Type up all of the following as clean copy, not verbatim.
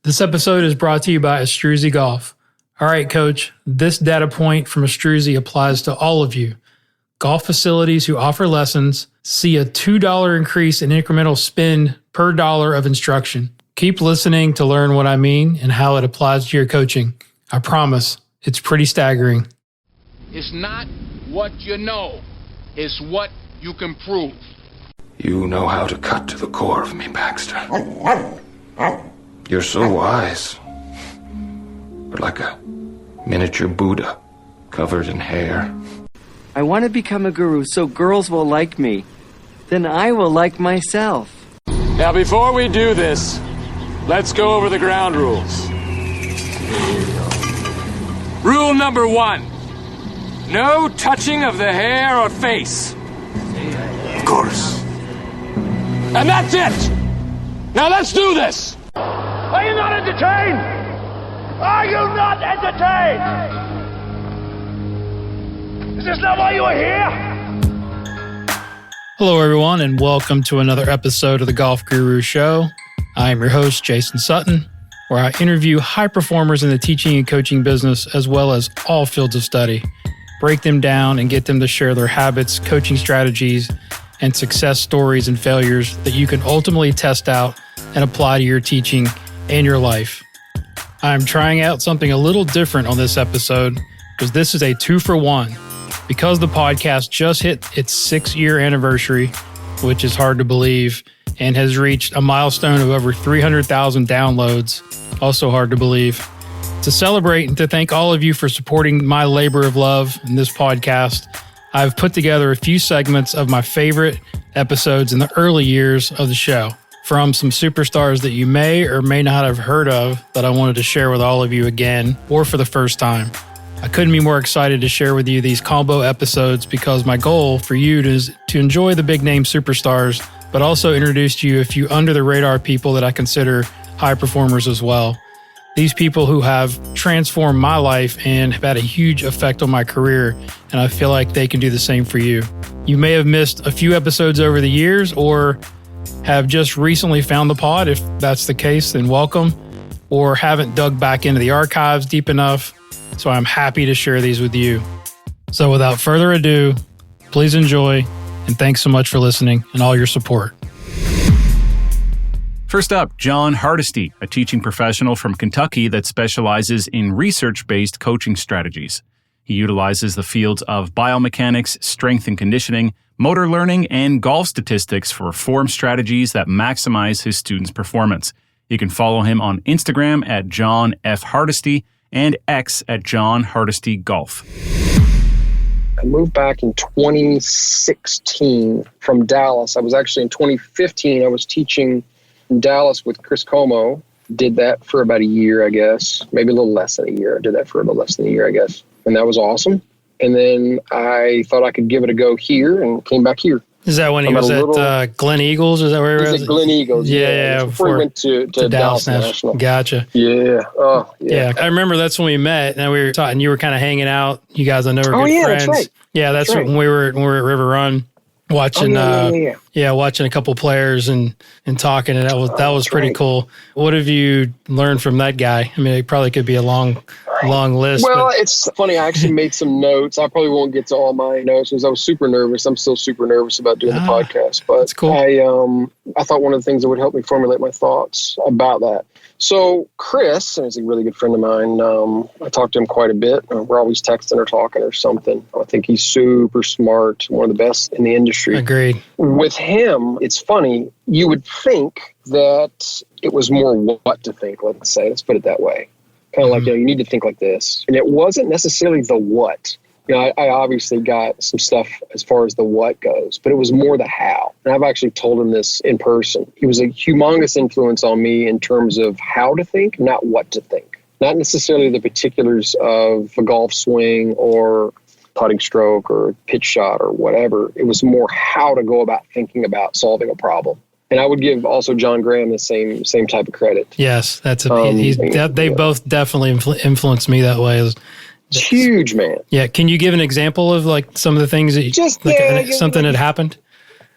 This episode is brought to you by Astruzi Golf. All right, Coach, this data point from Astruzi applies to all of you. Golf facilities who offer lessons see a $2 increase in incremental spend per dollar of instruction. Keep listening to learn what I mean and how it applies to your coaching. I promise, it's pretty staggering. It's not what you know, it's what you can prove. You know how to cut to the core of me, Baxter. You're so wise. But like a miniature Buddha covered in hair. I want to become a guru so girls will like me. Then I will like myself. Now, before we do this, let's go over the ground rules. Rule number 1. No touching of the hair or face. Of course. And that's it! Now let's do this! Are you not entertained? Are you not entertained? Is this not why you are here? Hello, everyone, and welcome to another episode of the Golf Guru Show. I am your host, Jason Sutton, where I interview high performers in the teaching and coaching business, as well as all fields of study, break them down and get them to share their habits, coaching strategies, and success stories and failures that you can ultimately test out and apply to your teaching and your life. I'm trying out something a little different on this episode because this is a 2-for-1. Because the podcast just hit its 6-year anniversary, which is hard to believe, and has reached a milestone of over 300,000 downloads, also hard to believe. To celebrate and to thank all of you for supporting my labor of love in this podcast, I've put together a few segments of my favorite episodes in the early years of the show from some superstars that you may or may not have heard of that I wanted to share with all of you again or for the first time. I couldn't be more excited to share with you these combo episodes because my goal for you is to enjoy the big name superstars, but also introduce to you a few under the radar people that I consider high performers as well. These people who have transformed my life and have had a huge effect on my career, and I feel like they can do the same for you. You may have missed a few episodes over the years or have just recently found the pod. If that's the case, then welcome, or haven't dug back into the archives deep enough. So I'm happy to share these with you. So without further ado, please enjoy, and thanks so much for listening and all your support. First up, Jon Hardesty, a teaching professional from Kentucky that specializes in research-based coaching strategies. He utilizes the fields of biomechanics, strength and conditioning, motor learning, and golf statistics for form strategies that maximize his students' performance. You can follow him on Instagram at Jon F. Hardesty and X at Jon Hardesty Golf. I moved back in 2016 from Dallas. I was actually in 2015, I was teaching in Dallas with Chris Como. Did that for about a year, I guess. Maybe a little less than a year. I did that for a little less than a year, I guess. And that was awesome. And then I thought I could give it a go here and came back here. Is that when he was at Glen Eagles? Is that where he was? At Glen Eagles. Yeah. Before he went to Dallas National. Gotcha. Yeah. Oh, yeah. I remember that's when we met. And we were talking. You were kind of hanging out. You guys, I know, were good friends. That's right. Yeah, that's when we were at River Run watching. Watching a couple players and talking. And that was pretty cool. What have you learned from that guy? I mean, it probably could be a long list. Well, it's funny. I actually made some notes. I probably won't get to all my notes because I was super nervous. I'm still super nervous about doing the podcast. But that's cool. I thought one of the things that would help me formulate my thoughts about that. So Chris is a really good friend of mine. I talk to him quite a bit. We're always texting or talking or something. I think he's super smart, one of the best in the industry. Agreed. With him, it's funny. You would think that it was more what to think, let's put it that way. Kind of like, you need to think like this. And it wasn't necessarily the what. I obviously got some stuff as far as the what goes, but it was more the how. And I've actually told him this in person. He was a humongous influence on me in terms of how to think, not what to think. Not necessarily the particulars of a golf swing or putting stroke or pitch shot or whatever. It was more how to go about thinking about solving a problem. And I would give also John Graham the same type of credit. Yes, they both definitely influenced me that way. Huge, man. Yeah. Can you give an example of like some of the things that something had happened?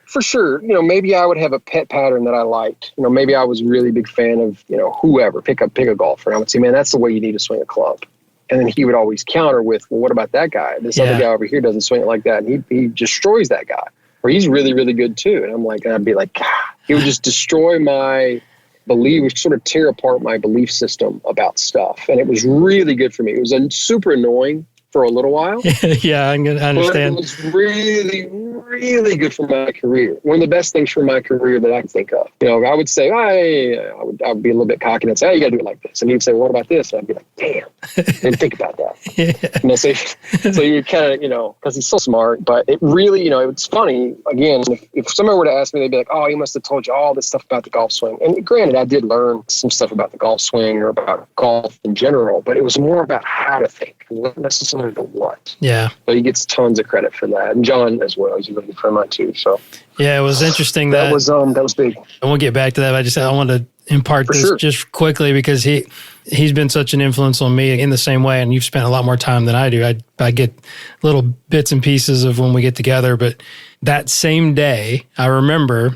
For sure. Maybe I would have a pet pattern that I liked. Maybe I was a really big fan of, whoever, pick a golfer. And I would say, man, that's the way you need to swing a club. And then he would always counter with, well, what about that guy? This other guy over here doesn't swing it like that. And he destroys that guy. Or he's really, really good too. And I'm like, and I'd be like, God. He would just destroy my belief, sort of tear apart my belief system about stuff. And it was really good for me. It was super annoying for a little while. Yeah, I understand. But it was really, really good for my career. One of the best things for my career that I can think of. I would say, I would be a little bit cocky and say, you got to do it like this. And he'd say, what about this? And I'd be like, damn, didn't think about that. So you kind of, because he's so smart. But it really, it's funny. Again, if someone were to ask me, they'd be like, oh, he must have told you all this stuff about the golf swing. And granted, I did learn some stuff about the golf swing or about golf in general, but it was more about how to think, not necessarily the what. Yeah. So he gets tons of credit for that. And Jon as well. He's a really good friend of mine too. So yeah, it was interesting. That was big. I won't get back to that. I want to impart this just quickly because he's been such an influence on me in the same way. And you've spent a lot more time than I do. I get little bits and pieces of when we get together, but that same day I remember,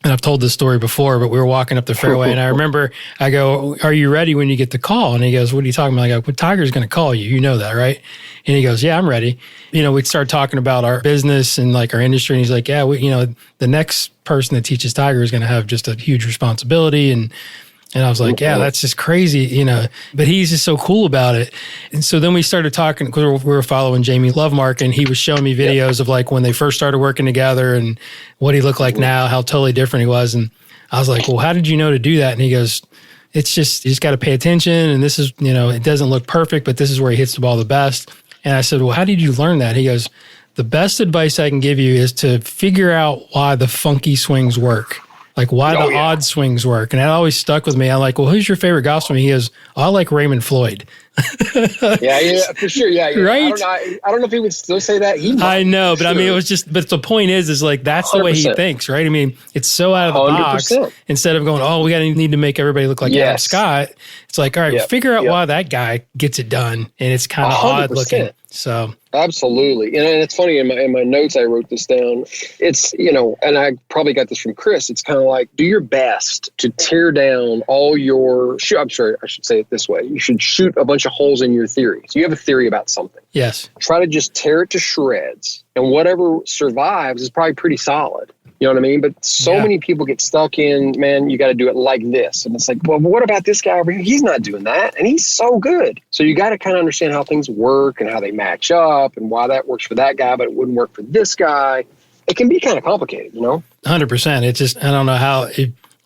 and I've told this story before, but we were walking up the fairway and I remember I go, are you ready when you get the call? And he goes, what are you talking about? I go, well, Tiger's going to call you. You know that, right? And he goes, yeah, I'm ready. We'd start talking about our business and like our industry. And he's like, yeah, the next person that teaches Tiger is going to have just a huge responsibility. And I was like, yeah, that's just crazy, but he's just so cool about it. And so then we started talking, because we were following Jamie Lovemark, and he was showing me videos of like when they first started working together and what he looked like now, how totally different he was. And I was like, well, how did you know to do that? And he goes, it's just, you just got to pay attention. And this is, it doesn't look perfect, but this is where he hits the ball the best. And I said, well, how did you learn that? He goes, the best advice I can give you is to figure out why the funky swings work. Like why the odd swings work. And that always stuck with me. I'm like, well, who's your favorite golf swing? He goes, I like Raymond Floyd. yeah, for sure. Yeah. Right? I don't know if he would still say that. I know, but I mean, it was just, but the point is like, that's 100%. The way he thinks, right? I mean, it's so out of the 100%. Box. Instead of going, oh, we need to make everybody look like Adam Scott. It's like, all right, figure out why that guy gets it done. And it's kind of odd looking. So absolutely. And it's funny, in my notes, I wrote this down. It's, and I probably got this from Chris. It's kind of like, do your best to tear down all your, I'm sorry, I should say it this way. You should shoot a bunch of holes in your theory. So you have a theory about something. Yes. Try to just tear it to shreds. And whatever survives is probably pretty solid. You know what I mean? But so many people get stuck in, man, you got to do it like this. And it's like, well, what about this guy over here? He's not doing that. And he's so good. So you got to kind of understand how things work and how they match up and why that works for that guy, but it wouldn't work for this guy. It can be kind of complicated, 100%. It's just, I don't know how,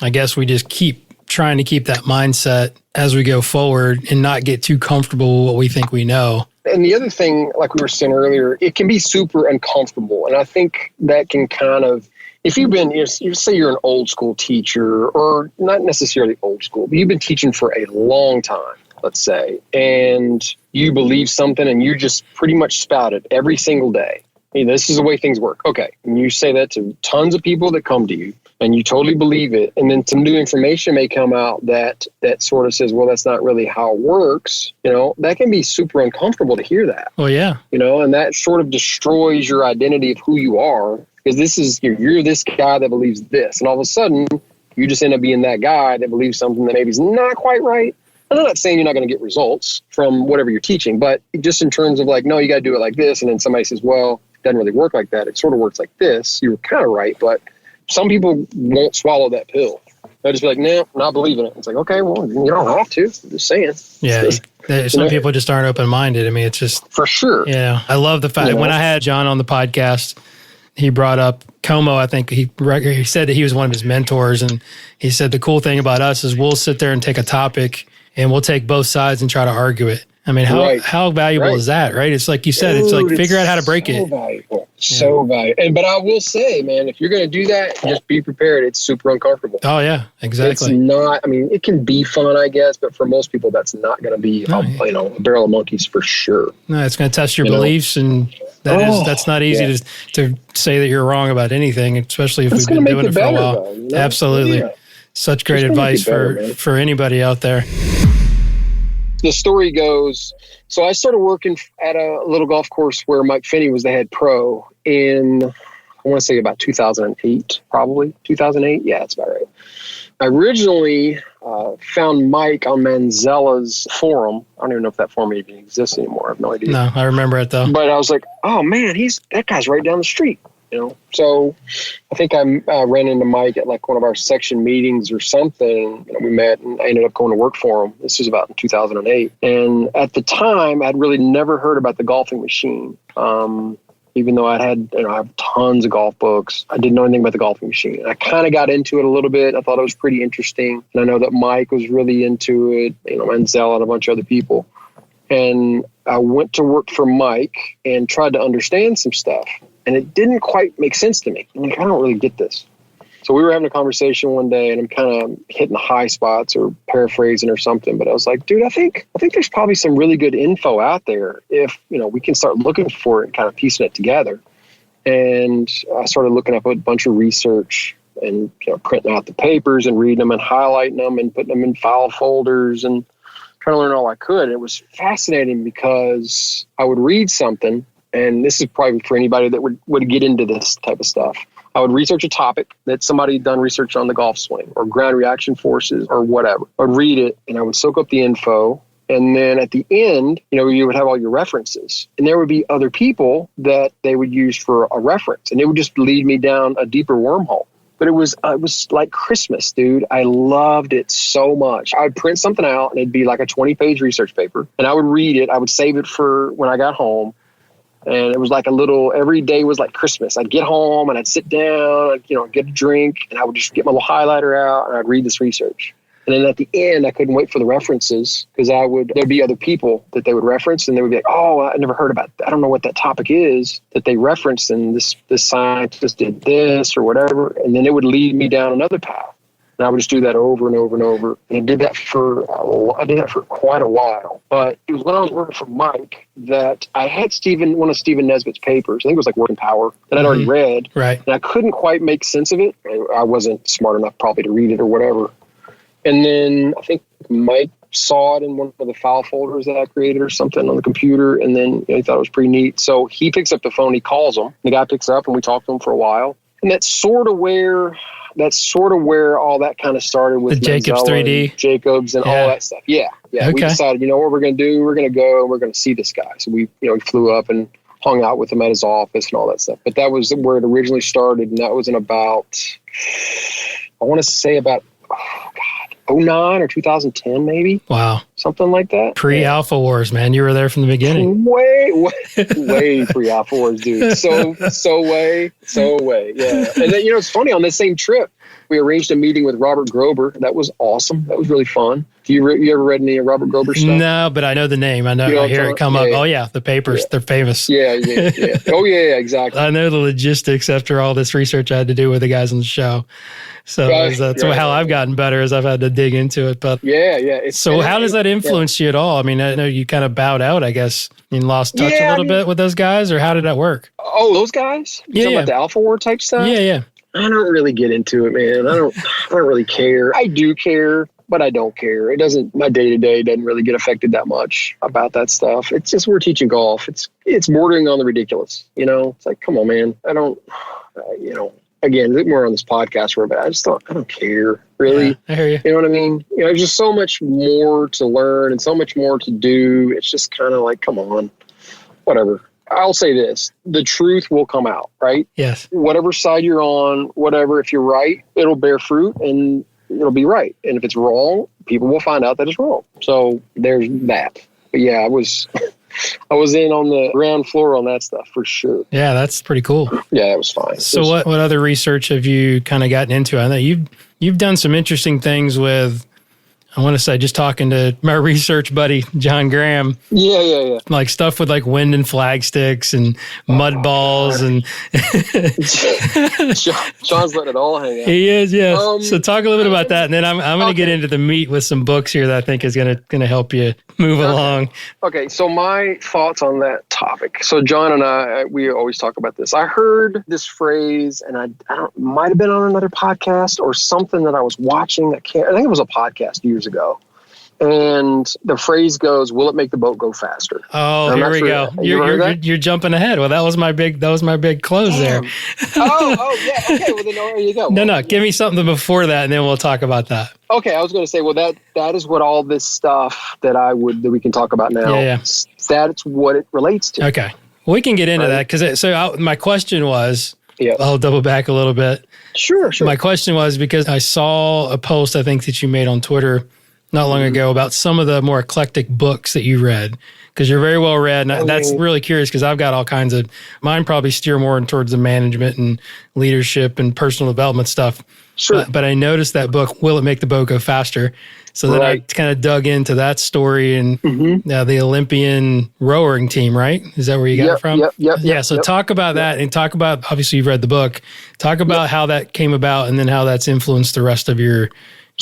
I guess we just keep trying to keep that mindset as we go forward and not get too comfortable with what we think we know. And the other thing, like we were saying earlier, it can be super uncomfortable. And I think that can kind of, if you've been, you say you're an old school teacher, or not necessarily old school, but you've been teaching for a long time, let's say, and you believe something and you just pretty much spout it every single day. This is the way things work. Okay. And you say that to tons of people that come to you and you totally believe it. And then some new information may come out that sort of says, well, that's not really how it works. That can be super uncomfortable to hear that. Well, yeah. And that sort of destroys your identity of who you are. Because this is, you're this guy that believes this. And all of a sudden, you just end up being that guy that believes something that maybe is not quite right. And I'm not saying you're not going to get results from whatever you're teaching, but just in terms of like, no, you got to do it like this. And then somebody says, well, it doesn't really work like that. It sort of works like this. You were kind of right. But some people won't swallow that pill. They'll just be like, no, not believing it. It's like, okay, well, you don't have to. I'm just saying. Yeah. Some people just aren't open-minded. I mean, it's just. For sure. Yeah. I love the fact that when I had Jon on the podcast, he brought up Como. I think he said that he was one of his mentors. And he said the cool thing about us is we'll sit there and take a topic and we'll take both sides and try to argue it. I mean, how valuable is that, right? It's like you said, it's like figure out how to break it. Valuable. So valuable. But I will say, man, if you're going to do that, just be prepared. It's super uncomfortable. Oh, yeah, exactly. It's not, I mean, it can be fun, I guess, but for most people, that's not going to be, a barrel of monkeys for sure. No, it's going to test your beliefs, and that's not easy to say that you're wrong about anything, especially if we've been doing it for a while. Though, Absolutely. Yeah. Such great advice for anybody out there. The story goes, so I started working at a little golf course where Mike Finney was the head pro in I want to say about 2008, probably 2008. Yeah, that's about right. I originally found Mike on Manzella's forum. I don't even know if that forum even exists anymore. I have no idea. No, I remember it though. But I was like, oh man, that guy's right down the street. So I think I ran into Mike at like one of our section meetings or something. We met and I ended up going to work for him. This was about in 2008. And at the time, I'd really never heard about the golfing machine. Even though I have tons of golf books, I didn't know anything about the golfing machine. And I kind of got into it a little bit. I thought it was pretty interesting. And I know that Mike was really into it, Manziel and a bunch of other people. And I went to work for Mike and tried to understand some stuff. And it didn't quite make sense to me. I'm like, I don't really get this. So we were having a conversation one day and I'm kind of hitting the high spots or paraphrasing or something. But I was like, dude, I think there's probably some really good info out there if, we can start looking for it and kind of piecing it together. And I started looking up a bunch of research and, printing out the papers and reading them and highlighting them and putting them in file folders and trying to learn all I could. And it was fascinating because I would read something. And this is probably for anybody that would get into this type of stuff. I would research a topic that somebody had done research on the golf swing or ground reaction forces or whatever. I'd read it and I would soak up the info. And then at the end, you would have all your references. And there would be other people that they would use for a reference. And it would just lead me down a deeper wormhole. But it was like Christmas, dude. I loved it so much. I would print something out and it'd be like a 20-page research paper. And I would read it. I would save it for when I got home. And it was like every day was like Christmas. I'd get home and I'd sit down, I'd, get a drink, and I would just get my little highlighter out and I'd read this research. And then at the end, I couldn't wait for the references because there'd be other people that they would reference and they would be like, oh, I never heard about that. I don't know what that topic is that they referenced and this scientist did this or whatever. And then it would lead me down another path. And I would just do that over and over and over. And I did that for quite a while. But it was when I was working for Mike that I had one of Stephen Nesbitt's papers. I think it was like Working Power that I'd already read. Right. And I couldn't quite make sense of it. I wasn't smart enough probably to read it or whatever. And then I think Mike saw it in one of the file folders that I created or something on the computer. And then he thought it was pretty neat. So he picks up the phone, he calls him. The guy picks up and we talk to him for a while. And that's sort of where all that kind of started with the Jacobs Manzella 3D. and Jacobs and all that stuff. Yeah. Okay. We decided, what we're going to do? We're going to go and we're going to see this guy. So we flew up and hung out with him at his office and all that stuff. But that was where it originally started. And that was in about, I want to say about, 2009 or 2010 maybe. Wow. Something like that. Pre-Alpha Wars, man. You were there from the beginning. Way pre-Alpha Wars, dude. So way. Yeah. And then, it's funny, on that same trip, we arranged a meeting with Robert Grober. That was awesome. That was really fun. You ever read any of Robert Grober stuff? No, but I know the name. I hear it come up. Yeah. Oh, yeah. The papers. Yeah. They're famous. Yeah. Oh, yeah, exactly. I know the logistics after all this research I had to do with the guys on the show. So that's how I've gotten better as I've had to dig into it. But yeah. So how does that influence you at all? I mean, I know you kind of bowed out, I guess. You lost touch a little bit with those guys, or how did that work? Oh, those guys? You talking about the Alpha War type stuff? Yeah. I don't really get into it, man. I don't really care. I do care, but I don't care. It doesn't. My day-to-day doesn't really get affected that much about that stuff. It's just we're teaching golf. It's bordering on the ridiculous. It's like, come on, man. I don't. Again, we're on this podcast where I don't care really. Yeah, I hear you. You know what I mean? There's just so much more to learn and so much more to do. It's just kind of like, come on, whatever. I'll say this, the truth will come out, right? Yes. Whatever side you're on, whatever, if you're right, it'll bear fruit and it'll be right. And if it's wrong, people will find out that it's wrong. So there's that. But yeah, I was in on the ground floor on that stuff for sure. Yeah, that's pretty cool. Yeah, it was fine. So what other research have you kind of gotten into? I know you've done some interesting things with, I want to say, just talking to my research buddy, John Graham. Yeah. Like stuff with like wind and flag sticks and mud balls. And John's letting it all hang out. He is, yes. So talk a little bit about that. And then I'm going to get into the meat with some books here that I think is going to help you move along. Okay. So my thoughts on that topic. So John and I, we always talk about this. I heard this phrase and I might have been on another podcast or something that I was watching. I think it was a podcast years ago. And the phrase goes, "Will it make the boat go faster?" Oh, here we go. You're jumping ahead. Well, that was my big close. Damn. There. Yeah. Okay. Well, then there you go. No. Give me something before that, and then we'll talk about that. Okay, I was going to say, well, that is what all this stuff that we can talk about now. Yeah. That's what it relates to. Okay, we can get into that because my question was. Yeah. I'll double back a little bit. Sure. My question was because I saw a post I think that you made on Twitter not long ago about some of the more eclectic books that you read, because you're very well read. And that's really curious because I've got all kinds of, mine probably steer more towards the management and leadership and personal development stuff. Sure. But I noticed that book, Will It Make the Boat Go Faster? So then I kind of dug into that story and the Olympian rowing team, right? Is that where you got it from? Yep. So talk about that and talk about, obviously you've read the book, talk about how that came about and then how that's influenced the rest of your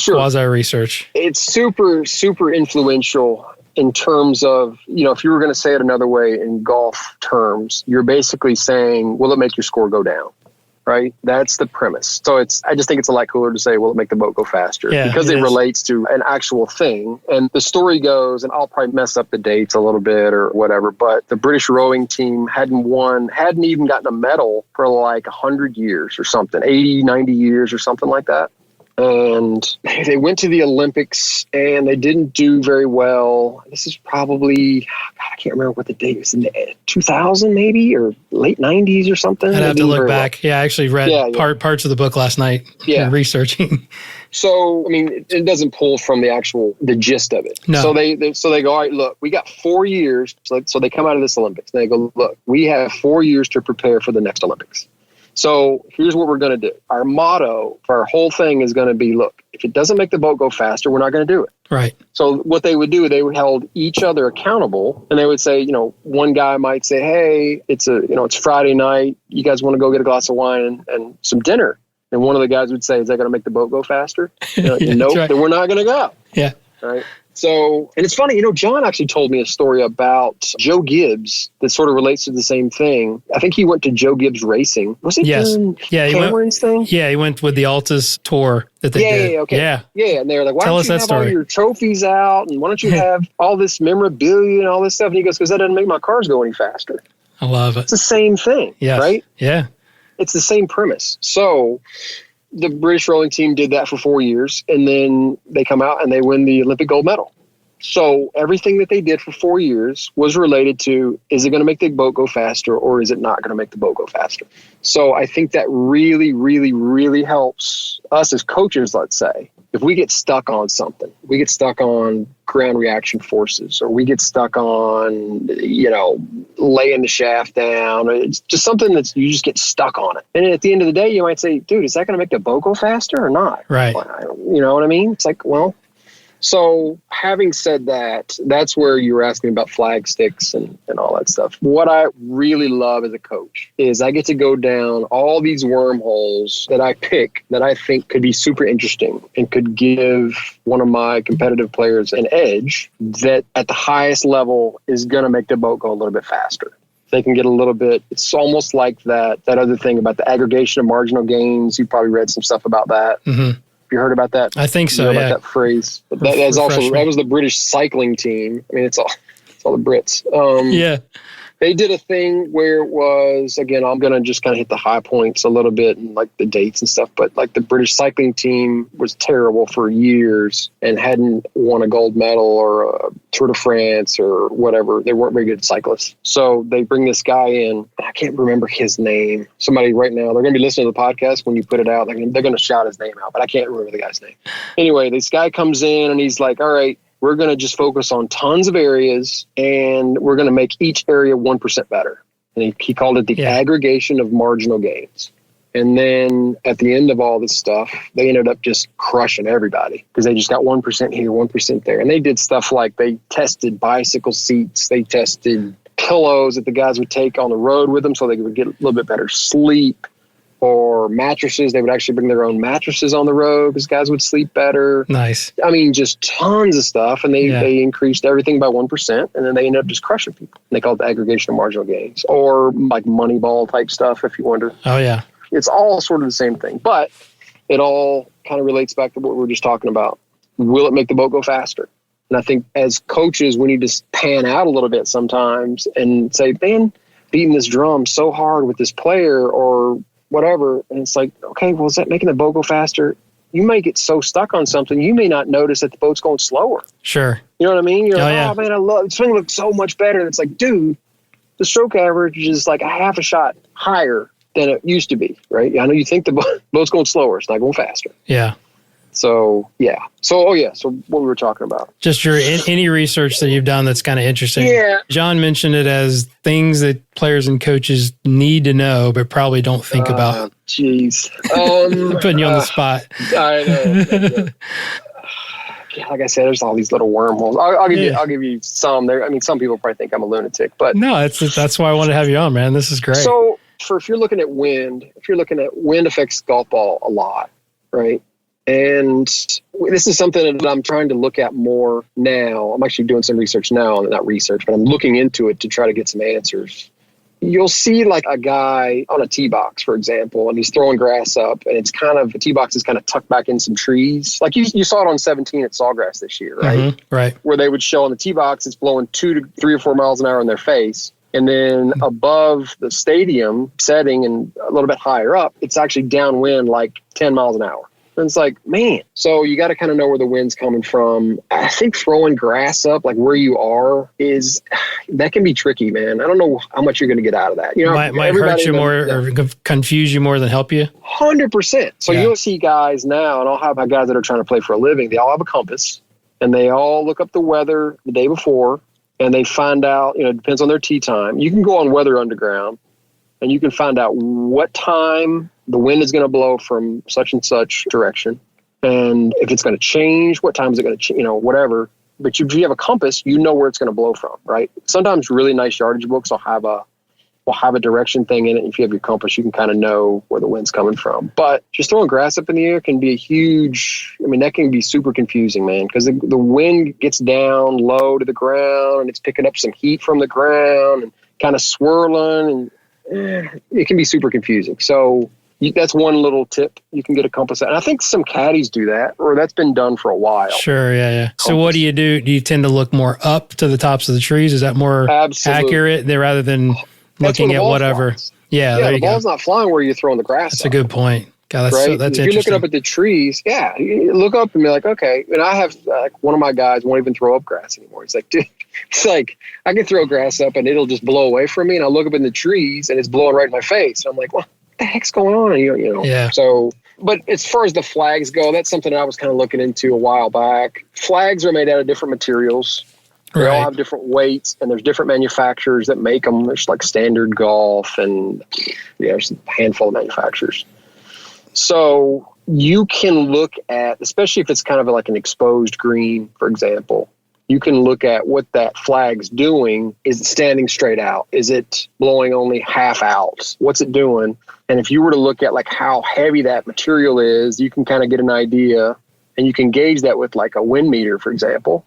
quasi-research. It's super, super influential in terms of, if you were going to say it another way in golf terms, you're basically saying, will it make your score go down? Right? That's the premise. So I just think it's a lot cooler to say, will it make the boat go faster? Because it relates to an actual thing. And the story goes, and I'll probably mess up the dates a little bit or whatever, but the British rowing team hadn't even gotten a medal for like 100 years or something, 80, 90 years or something like that. And they went to the Olympics and they didn't do very well. This is probably, I can't remember what the date was, in 2000 maybe, or late 90s or something. I'd have to look back. Well. Yeah, I actually read parts of the book last night researching. So, I mean, it doesn't pull from the gist of it. No. So they go, all right, look, we got 4 years. So they come out of this Olympics and they go, look, we have 4 years to prepare for the next Olympics. So here's what we're going to do. Our motto for our whole thing is going to be, look, if it doesn't make the boat go faster, we're not going to do it. Right. So what they would do, they would hold each other accountable, and they would say, one guy might say, hey, it's Friday night. You guys want to go get a glass of wine and some dinner? And one of the guys would say, is that going to make the boat go faster? Nope, right. Then we're not going to go. Yeah. Right. So, and it's funny, John actually told me a story about Joe Gibbs that sort of relates to the same thing. I think he went to Joe Gibbs Racing. Was it Cameron's thing? Yeah, he went with the Altus tour that they did. Yeah, okay. Yeah, and they were like, why don't you have all your trophies out? And why don't you have all this memorabilia and all this stuff? And he goes, because that doesn't make my cars go any faster. I love it. It's the same thing, right? Yeah. It's the same premise. So the British rowing team did that for 4 years, and then they come out and they win the Olympic gold medal. So everything that they did for 4 years was related to, is it going to make the boat go faster or is it not going to make the boat go faster? So I think that really, really, really helps us as coaches, let's say. If we get stuck on something, we get stuck on ground reaction forces, or we get stuck on, laying the shaft down. It's just something that you just get stuck on it. And at the end of the day, you might say, dude, is that going to make the boat go faster or not? Right. You know what I mean? It's like, well, so having said that, that's where you were asking about flag sticks and all that stuff. What I really love as a coach is I get to go down all these wormholes that I pick that I think could be super interesting and could give one of my competitive players an edge that at the highest level is going to make the boat go a little bit faster. They can get a little bit, it's almost like that other thing about the aggregation of marginal gains. You probably read some stuff about that. Mm-hmm. You heard about that? I think so. About that phrase. But that was the British cycling team. I mean, it's all the Brits. They did a thing where it was, again, I'm going to just kind of hit the high points a little bit and like the dates and stuff, but like the British cycling team was terrible for years and hadn't won a gold medal or a Tour de France or whatever. They weren't very good cyclists. So they bring this guy in. I can't remember his name. Somebody right now, they're going to be listening to the podcast when you put it out. They're going to shout his name out, but I can't remember the guy's name. Anyway, this guy comes in and he's like, all right, we're going to just focus on tons of areas and we're going to make each area 1% better. And he called it the aggregation of marginal gains. And then at the end of all this stuff, they ended up just crushing everybody because they just got 1% here, 1% there. And they did stuff like they tested bicycle seats. They tested pillows that the guys would take on the road with them so they would get a little bit better sleep. Or mattresses. They would actually bring their own mattresses on the road because guys would sleep better. Nice. I mean, just tons of stuff. And they increased everything by 1%. And then they ended up just crushing people. And they call it the aggregation of marginal gains. Or like Moneyball type stuff, if you wonder. Oh, yeah. It's all sort of the same thing. But it all kind of relates back to what we were just talking about. Will it make the boat go faster? And I think as coaches, we need to pan out a little bit sometimes and say, man, beating this drum so hard with this player or whatever. And it's like, okay, well, is that making the boat go faster? You may get so stuck on something, you may not notice that the boat's going slower. Sure. You know what I mean? You're like, yeah. oh, man, the swing looks so much better. And it's like, dude, the stroke average is like a half a shot higher than it used to be, right? I know you think the boat's going slower. It's not going faster. Yeah. So, yeah. So what we were talking about. Just any research that you've done that's kind of interesting. Yeah. John mentioned it as things that players and coages need to know, but probably don't think about. Jeez. Putting you on the spot. I know. Like I said, there's all these little wormholes. I'll give you some there. I mean, some people probably think I'm a lunatic, but no, that's why I wanted to have you on, man. This is great. So if you're looking at wind, wind affects golf ball a lot, right? And this is something that I'm trying to look at more now. I'm actually doing some research now, not research, but I'm looking into it to try to get some answers. You'll see like a guy on a tee box, for example, and he's throwing grass up, and it's kind of, the tee box is kind of tucked back in some trees. Like you saw it on 17 at Sawgrass this year, right? Mm-hmm, right. Where they would show on the tee box, it's blowing 2 to 3 or 4 miles an hour in their face. And then above the stadium setting and a little bit higher up, it's actually downwind like 10 miles an hour. And it's like, man, so you got to kind of know where the wind's coming from. I think throwing grass up, like where you are, that can be tricky, man. I don't know how much you're going to get out of that. You know, might hurt you more or confuse you more than help you. 100%. So you'll see guys now, and I'll have my guys that are trying to play for a living. They all have a compass, and they all look up the weather the day before, and they find out, it depends on their tee time. You can go on Weather Underground, and you can find out what time the wind is going to blow from such and such direction. And if it's going to change, what time is it going to change, whatever. But if you have a compass, you know where it's going to blow from, right? Sometimes really nice yardage books will have a direction thing in it. If you have your compass, you can kind of know where the wind's coming from. But just throwing grass up in the air can be that can be super confusing, man, because the wind gets down low to the ground and it's picking up some heat from the ground and kind of swirling, and it can be super confusing. So that's one little tip. You can get a compass out. And I think some caddies do that, or that's been done for a while. Sure, yeah. So what do you do? Do you tend to look more up to the tops of the trees? Is that more accurate rather than looking at whatever? Flies. Yeah, there you go. The ball's not flying where you're throwing the grass. That's a good point. God, that's right? That's if you're looking up at the trees, you look up and be like, okay. And I have one of my guys won't even throw up grass anymore. He's like, dude, it's like I can throw grass up and it'll just blow away from me. And I look up in the trees and it's blowing right in my face. And I'm like, well, what the heck's going on? And, Yeah. So, but as far as the flags go, that's something I was kind of looking into a while back. Flags are made out of different materials. They all have different weights, and there's different manufacturers that make them. There's like Standard Golf, and there's a handful of manufacturers. So you can look at, especially if it's kind of like an exposed green, for example, you can look at what that flag's doing. Is it standing straight out? Is it blowing only half out? What's it doing? And if you were to look at like how heavy that material is, you can kind of get an idea, and you can gauge that with like a wind meter, for example,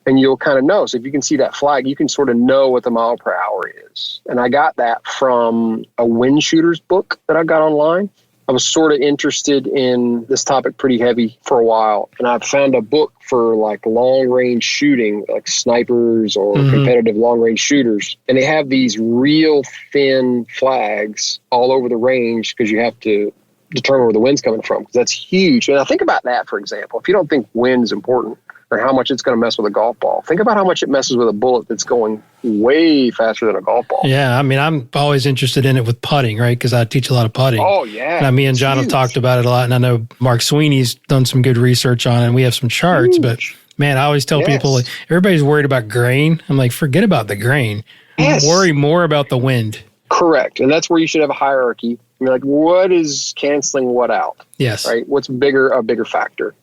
and you'll kind of know. So if you can see that flag, you can sort of know what the mile per hour is. And I got that from a wind shooters book that I got online. I was sort of interested in this topic pretty heavy for a while. And I found a book for like long range shooting, like snipers or competitive long range shooters. And they have these real thin flags all over the range because you have to determine where the wind's coming from. Because that's huge. And I think about that, for example. If you don't think wind is important or how much it's going to mess with a golf ball, think about how much it messes with a bullet that's going way faster than a golf ball. Yeah, I mean, I'm always interested in it with putting, right? Because I teach a lot of putting. Oh, yeah. And me and John have talked about it a lot, and I know Mark Sweeney's done some good research on it, and we have some charts. But, man, I always tell people, like, everybody's worried about grain. I'm like, forget about the grain. Worry more about the wind. Correct. And that's where you should have a hierarchy. You're like, what is canceling what out? Yes. Right? What's a bigger factor?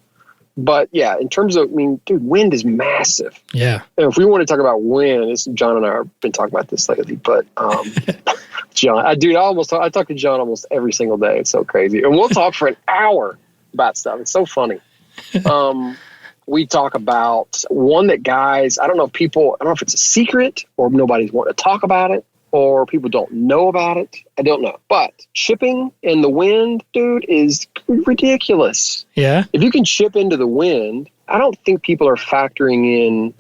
But yeah, in terms of, dude, wind is massive. Yeah. And if we want to talk about wind, John and I have been talking about this lately, but John, I talk to John almost every single day. It's so crazy. And we'll talk for an hour about stuff. It's so funny. We talk about one that guys, I don't know if it's a secret or nobody's wanting to talk about it or people don't know about it. I don't know. But chipping in the wind, dude, is ridiculous. Yeah. If you can chip into the wind, I don't think people are factoring in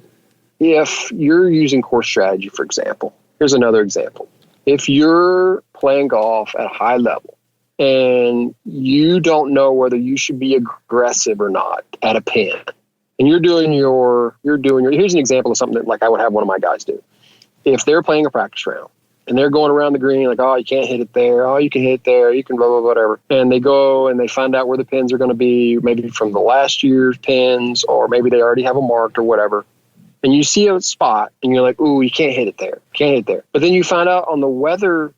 if you're using course strategy, for example. Here's another example. If you're playing golf at a high level and you don't know whether you should be aggressive or not at a pin, and here's an example of something that like I would have one of my guys do. If they're playing a practice round and they're going around the green like, oh, you can't hit it there. Oh, you can hit it there. You can blah, blah, blah, whatever. And they go and they find out where the pins are going to be, maybe from the last year's pins, or maybe they already have them marked or whatever. And you see a spot and you're like, ooh, you can't hit it there. Can't hit it there. But then you find out on Weather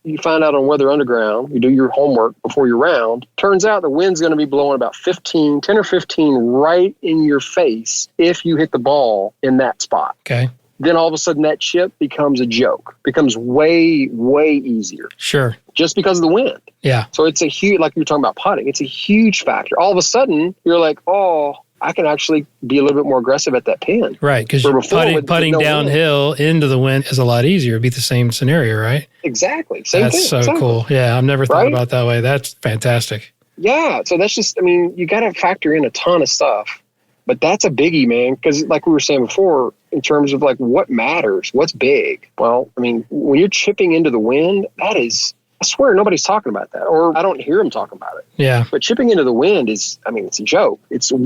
Underground, you do your homework before your round. Turns out the wind's going to be blowing about 10 or 15 right in your face if you hit the ball in that spot. Okay. Then all of a sudden that chip becomes a joke, becomes way, way easier. Sure. Just because of the wind. Yeah. So it's a huge, like you were talking about putting, it's a huge factor. All of a sudden you're like, oh, I can actually be a little bit more aggressive at that pin. Right, because putting downhill into the wind is a lot easier. It'd be the same scenario, right? Exactly. Same That's thing. so exactly. cool. Yeah, I've never thought about it that way. That's fantastic. Yeah, so that's just, I mean, you got to factor in a ton of stuff. But that's a biggie, man, because like we were saying before, in terms of like what matters, what's big. Well, I mean, when you're chipping into the wind, that is, I swear nobody's talking about that, or I don't hear them talking about it. Yeah. But chipping into the wind is, I mean, it's a joke. It's like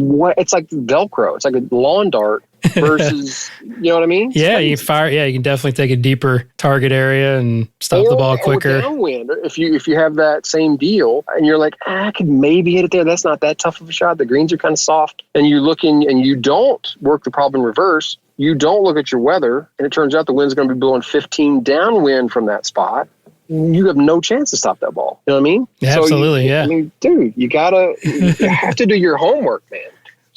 Velcro. It's like a lawn dart versus, you know what I mean? Yeah, you can fire. Yeah, you can definitely take a deeper target area and stop the ball quicker. Or downwind. If you have that same deal and you're like, I could maybe hit it there. That's not that tough of a shot. The greens are kind of soft, and you look in and you don't work the problem in reverse. You don't look at your weather, and it turns out the wind's going to be blowing 15 downwind from that spot. You have no chance to stop that ball. You know what I mean? Yeah, absolutely, yeah. I mean, dude, you have to do your homework, man.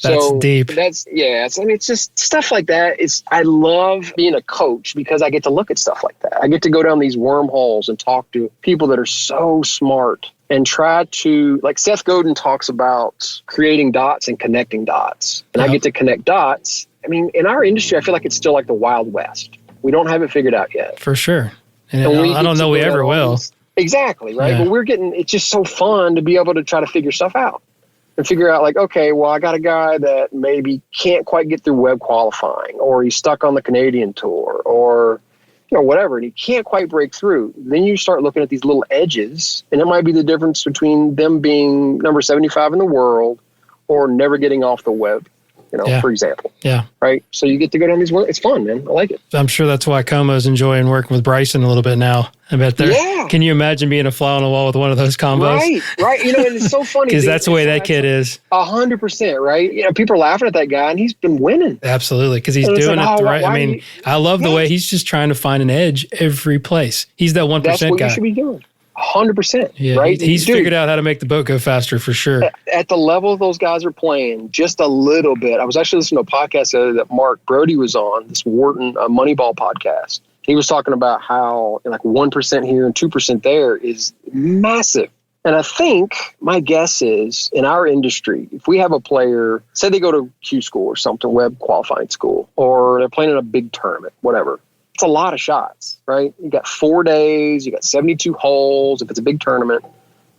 That's deep. I mean, it's just stuff like that. I love being a coach because I get to look at stuff like that. I get to go down these wormholes and talk to people that are so smart and try to, like Seth Godin talks about creating dots and connecting dots. And I get to connect dots. I mean, in our industry, I feel like it's still like the Wild West. We don't have it figured out yet. For sure. And I don't know we ever will. Exactly, right? Yeah. But it's just so fun to be able to try to figure stuff out and figure out like, okay, well, I got a guy that maybe can't quite get through web qualifying, or he's stuck on the Canadian tour, or, you know, whatever, and he can't quite break through. Then you start looking at these little edges, and it might be the difference between them being number 75 in the world or never getting off the web. For example. Yeah. Right. So you get to go down these. It's fun, man. I like it. I'm sure that's why Como's enjoying working with Bryson a little bit now. I bet there. Yeah. Can you imagine being a fly on the wall with one of those combos? Right. You know, and it's so funny. Because that's the way that kid is. 100%, right? You know, people are laughing at that guy, and he's been winning. Absolutely. Because he's doing it right. I mean, I love the way he's just trying to find an edge every place. He's that 1% guy. That's what you should be doing. 100%. Yeah, right? He's figured out how to make the boat go faster for sure. At the level those guys are playing, just a little bit. I was actually listening to a podcast that Mark Brody was on, this Wharton Moneyball podcast. He was talking about how like 1% here and 2% there is massive. And I think my guess is in our industry, if we have a player, say they go to Q school or something, web qualifying school, or they're playing in a big tournament, whatever. It's a lot of shots, right? You got 4 days, you got 72 holes. If it's a big tournament,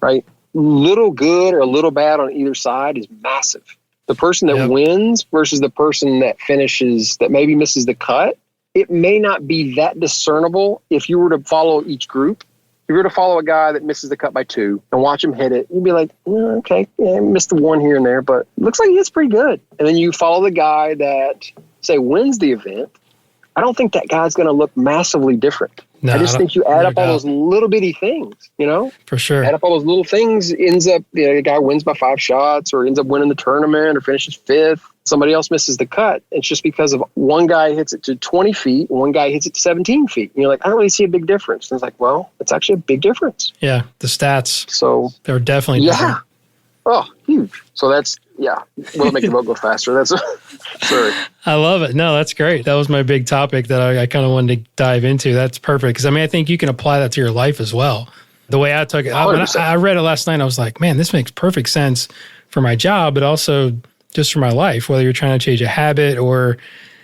right? Little good or a little bad on either side is massive. The person that wins versus the person that finishes, that maybe misses the cut, it may not be that discernible if you were to follow each group. If you were to follow a guy that misses the cut by 2 and watch him hit it, you'd be like, okay, yeah, missed the one here and there, but looks like he hits pretty good. And then you follow the guy that, say, wins the event. I don't think that guy's going to look massively different. No, I just think you add up all those little bitty things, you know? For sure. Add up all those little things, ends up, the guy wins by 5 shots or ends up winning the tournament or finishes 5th. Somebody else misses the cut. It's just because of one guy hits it to 20 feet and one guy hits it to 17 feet. And you're like, I don't really see a big difference. And it's like, well, it's actually a big difference. Yeah, the stats. So they're definitely different. Oh, huge. So that's, will it make the boat go faster? That's sorry. I love it. No, that's great. That was my big topic that I kind of wanted to dive into. That's perfect. Because, I mean, I think you can apply that to your life as well. The way I took it, I read it last night. I was like, man, this makes perfect sense for my job, but also just for my life, whether you're trying to change a habit or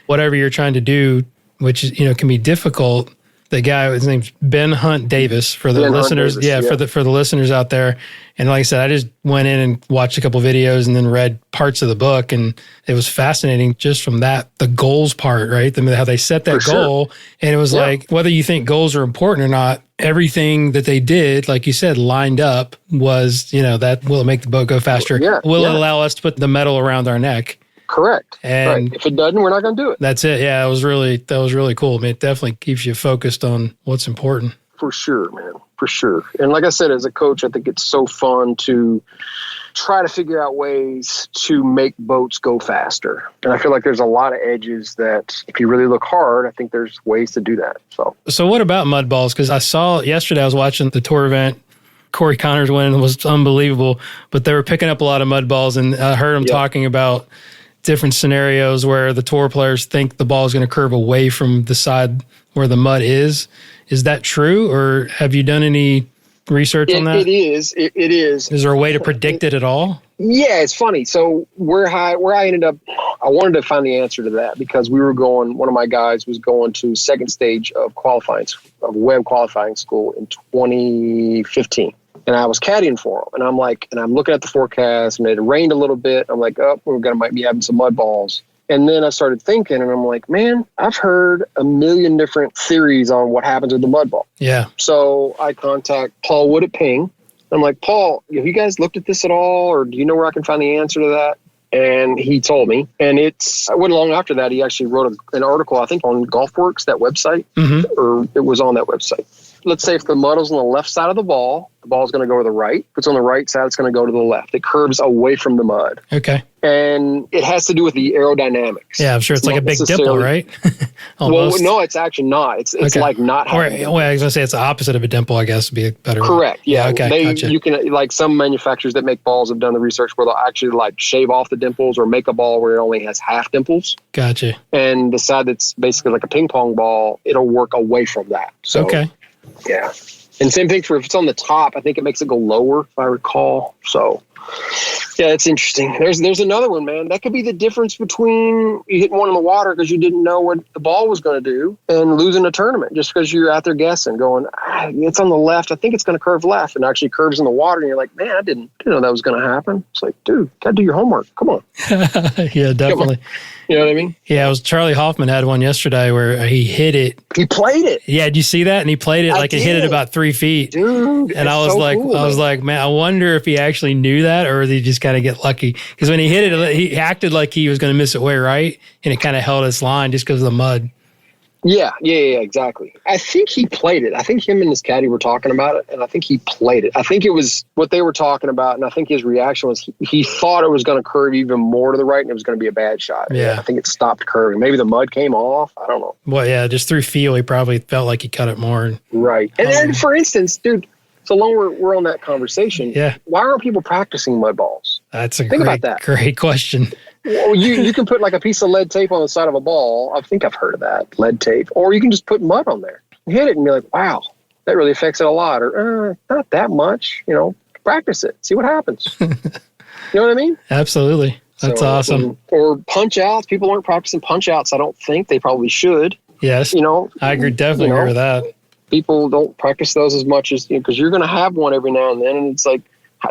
whatever you're trying to do, which is, can be difficult. the guy, his name's Ben Hunt Davis for the listeners. Davis, for the listeners out there. And like I said, I just went in and watched a couple videos and then read parts of the book, and it was fascinating just from that, the goals part, right? How they set that goal. And it was like, whether you think goals are important or not, everything that they did, like you said, lined up was, that will it make the boat go faster? Will it allow us to put the medal around our neck? Correct. And if it doesn't, we're not going to do it. That's it. Yeah, that was really cool. I mean, it definitely keeps you focused on what's important. For sure, man. For sure. And like I said, as a coach, I think it's so fun to try to figure out ways to make boats go faster. And I feel like there's a lot of edges that if you really look hard, I think there's ways to do that. So what about mud balls? Because I saw yesterday, I was watching the tour event. Corey Connors winning was unbelievable, but they were picking up a lot of mud balls, and I heard him talking about different scenarios where the tour players think the ball is going to curve away from the side where the mud is. Is that true, or have you done any research on that? It is. It is. Is there a way to predict it at all? Yeah, it's funny. So where I ended up, I wanted to find the answer to that because one of my guys was going to second stage of web qualifying school in 2015. And I was caddying for him. And I'm looking at the forecast, and it rained a little bit. I'm like, might be having some mud balls. And then I started thinking, and I'm like, man, I've heard a million different theories on what happens with the mud ball. Yeah. So I contact Paul Wood at Ping. I'm like, Paul, have you guys looked at this at all? Or do you know where I can find the answer to that? And he told me. And I went along after that. He actually wrote an article, I think, on GolfWorks, that website, or it was on that website. Let's say if the mud is on the left side of the ball is going to go to the right. If it's on the right side, it's going to go to the left. It curves away from the mud. Okay. And it has to do with the aerodynamics. Yeah, I'm sure it's like a big dimple, right? Well, no, it's actually not. It's like not having. I was going to say it's the opposite of a dimple, I guess, would be a better word. Correct. Yeah. Okay. Gotcha. You can, like some manufacturers that make balls have done the research where they'll actually like shave off the dimples or make a ball where it only has half dimples. Gotcha. And the side that's basically like a ping pong ball, it'll work away from that. So, okay. Yeah. And same thing for if it's on the top, I think it makes it go lower, if I recall. So, yeah, it's interesting. There's another one, man. That could be the difference between you hitting one in the water because you didn't know what the ball was going to do and losing a tournament just because you're out there guessing, going, it's on the left. I think it's going to curve left, and actually curves in the water. And you're like, man, I didn't know that was going to happen. It's like, dude, got to do your homework. Come on. Yeah, definitely. You know what I mean? Yeah, it was Charlie Hoffman had one yesterday where he hit it. He played it. Yeah, did you see that? And he played it like it hit it about 3 feet. Dude, and I was so like, cool, I was like, man, I wonder if he actually knew that or did he just kind of get lucky? Because when he hit it, he acted like he was going to miss it way right, and it kind of held its line just because of the mud. Yeah, exactly. I think he played it. I think him and his caddy were talking about it, and I think he played it. I think it was what they were talking about, and I think his reaction was he thought it was going to curve even more to the right, and it was going to be a bad shot. Yeah. I think it stopped curving. Maybe the mud came off. I don't know. Well, yeah, just through feel, he probably felt like he cut it more. Right. And then, for instance, dude, so long we're on that conversation, why aren't people practicing mud balls? That's great question. Well, you can put like a piece of lead tape on the side of a ball. I think I've heard of that, lead tape. Or you can just put mud on there. Hit it and be like, wow, that really affects it a lot. Or not that much, practice it. See what happens. You know what I mean? Absolutely. That's awesome. Or punch outs. People aren't practicing punch outs. I don't think they probably should. Yes. I definitely agree with that. People don't practice those as much as, because you're going to have one every now and then. And it's like,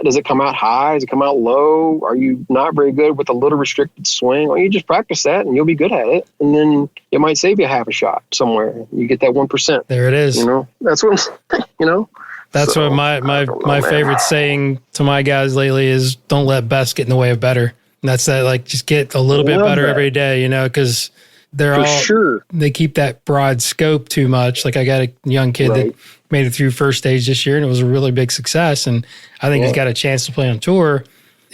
does it come out high? Does it come out low? Are you not very good with a little restricted swing? Well, you just practice that and you'll be good at it. And then it might save you half a shot somewhere. You get that 1%. There it is. That's what, That's what my favorite saying to my guys lately is don't let best get in the way of better. And that's that, like, just get a little bit better every day, because they keep that broad scope too much. Like I got a young kid that made it through first stage this year and it was a really big success. And I think he's got a chance to play on tour.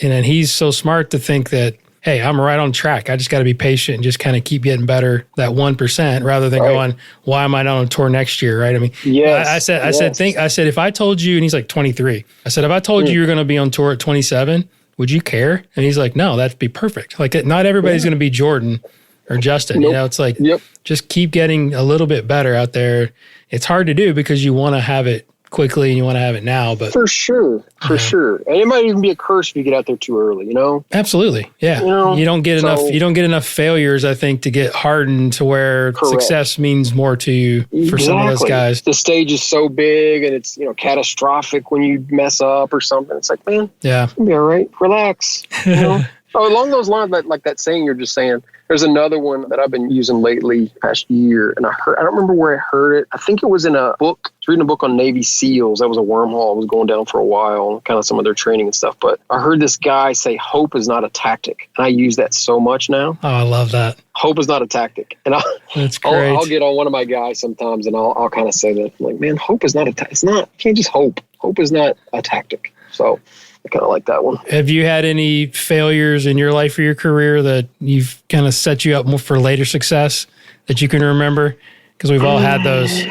And then he's so smart to think that, hey, I'm right on track. I just got to be patient and just kind of keep getting better, that 1%, rather than going, why am I not on tour next year? Right. I mean, I said, if I told you, and he's like 23, I said, if I told you you're going to be on tour at 27, would you care? And he's like, no, that'd be perfect. Like not everybody's going to be Jordan or Justin, it's like, just keep getting a little bit better out there. It's hard to do because you want to have it quickly and you want to have it now. But for sure. And it might even be a curse if you get out there too early, you know? Absolutely. Yeah. You don't get enough failures, I think, to get hardened to where success means more to you for some of those guys. The stage is so big and it's, catastrophic when you mess up or something. It's like, man, it'll be all right. Relax. You know? Along those lines, like that saying you're just saying, there's another one that I've been using lately, past year, and I don't remember where I heard it. I think it was in a book. I was reading a book on Navy SEALs. That was a wormhole. I was going down for a while, kind of some of their training and stuff. But I heard this guy say, hope is not a tactic. And I use that so much now. Oh, I love that. Hope is not a tactic. And That's great. I'll get on one of my guys sometimes and I'll kind of say that. I'm like, man, hope is not a tactic. It's not. You can't just hope. Hope is not a tactic. So I kind of like that one. Have you had any failures in your life or your career that you've kind of set you up more for later success that you can remember? Because we've all had those.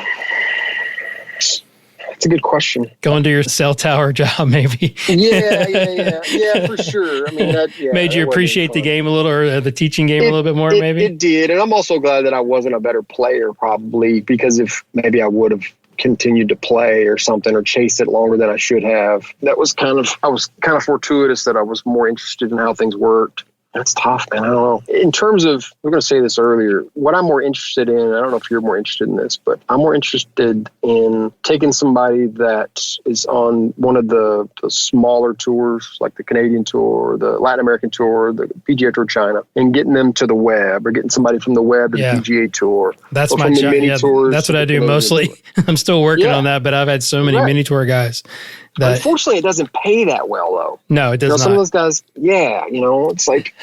That's a good question. Going to your cell tower job, maybe. Yeah, for sure. I mean, made you appreciate the game a little, or the teaching game a little bit more, maybe? It did. And I'm also glad that I wasn't a better player, probably, because if maybe I would have continued to play or something or chase it longer than I should have. I was kind of fortuitous that I was more interested in how things worked. That's tough, man. I don't know. In terms of, we're going to say this earlier, what I'm more interested in, I don't know if you're more interested in this, but I'm more interested in taking somebody that is on one of the smaller tours, like the Canadian tour, or the Latin American tour, the PGA Tour China, and getting them to the web, or getting somebody from the web to the PGA Tour. That's my job. That's what I do mostly. I'm still working on that, but I've had so many mini tour guys. Unfortunately, it doesn't pay that well, though. No, it does not. Some of those guys, it's like,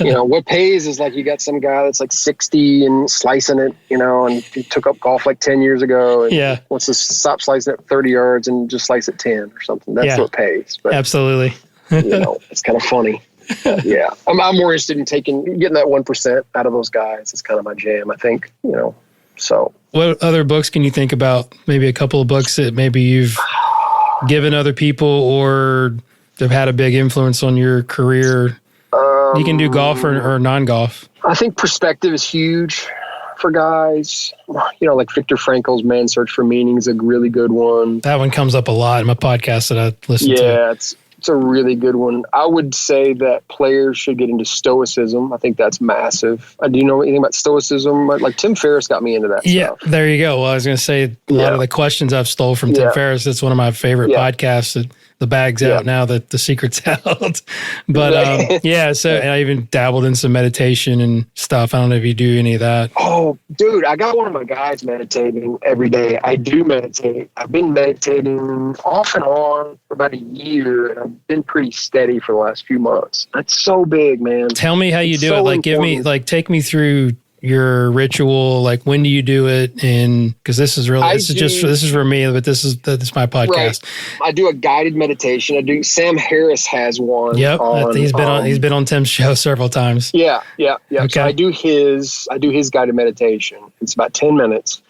what pays is like you got some guy that's like 60 and slicing it, and he took up golf like 10 years ago and wants to stop slicing it 30 yards and just slice it 10 or something. That's what pays. But, absolutely. It's kind of funny. I'm more interested in getting that 1% out of those guys. It's kind of my jam, I think, so. What other books can you think about? Maybe a couple of books that maybe you've given other people or they've had a big influence on your career? You can do golf or non-golf. I think perspective is huge for guys. Like Viktor Frankl's Man's Search for Meaning is a really good one. That one comes up a lot in my podcast that I listen to. Yeah, it's a really good one. I would say that players should get into Stoicism. I think that's massive. Do you know anything about Stoicism? Like Tim Ferriss got me into that stuff. There you go. Well, I was going to say a lot of the questions I've stole from Tim Ferriss. It's one of my favorite podcasts. The bag's out now, that the secret's out. But so and I even dabbled in some meditation and stuff. I don't know if you do any of that. Oh, dude, I got one of my guys meditating every day. I do meditate. I've been meditating off and on for about a year, and I've been pretty steady for the last few months. That's so big, man. Tell me how you do it. Like, take me through your ritual. Like, when do you do it? And because this is for me, but this is my podcast. Right. I do a guided meditation. Sam Harris has one. Yep, he's been on Tim's show several times. Yeah. Okay. So I do his guided meditation. It's about 10 minutes.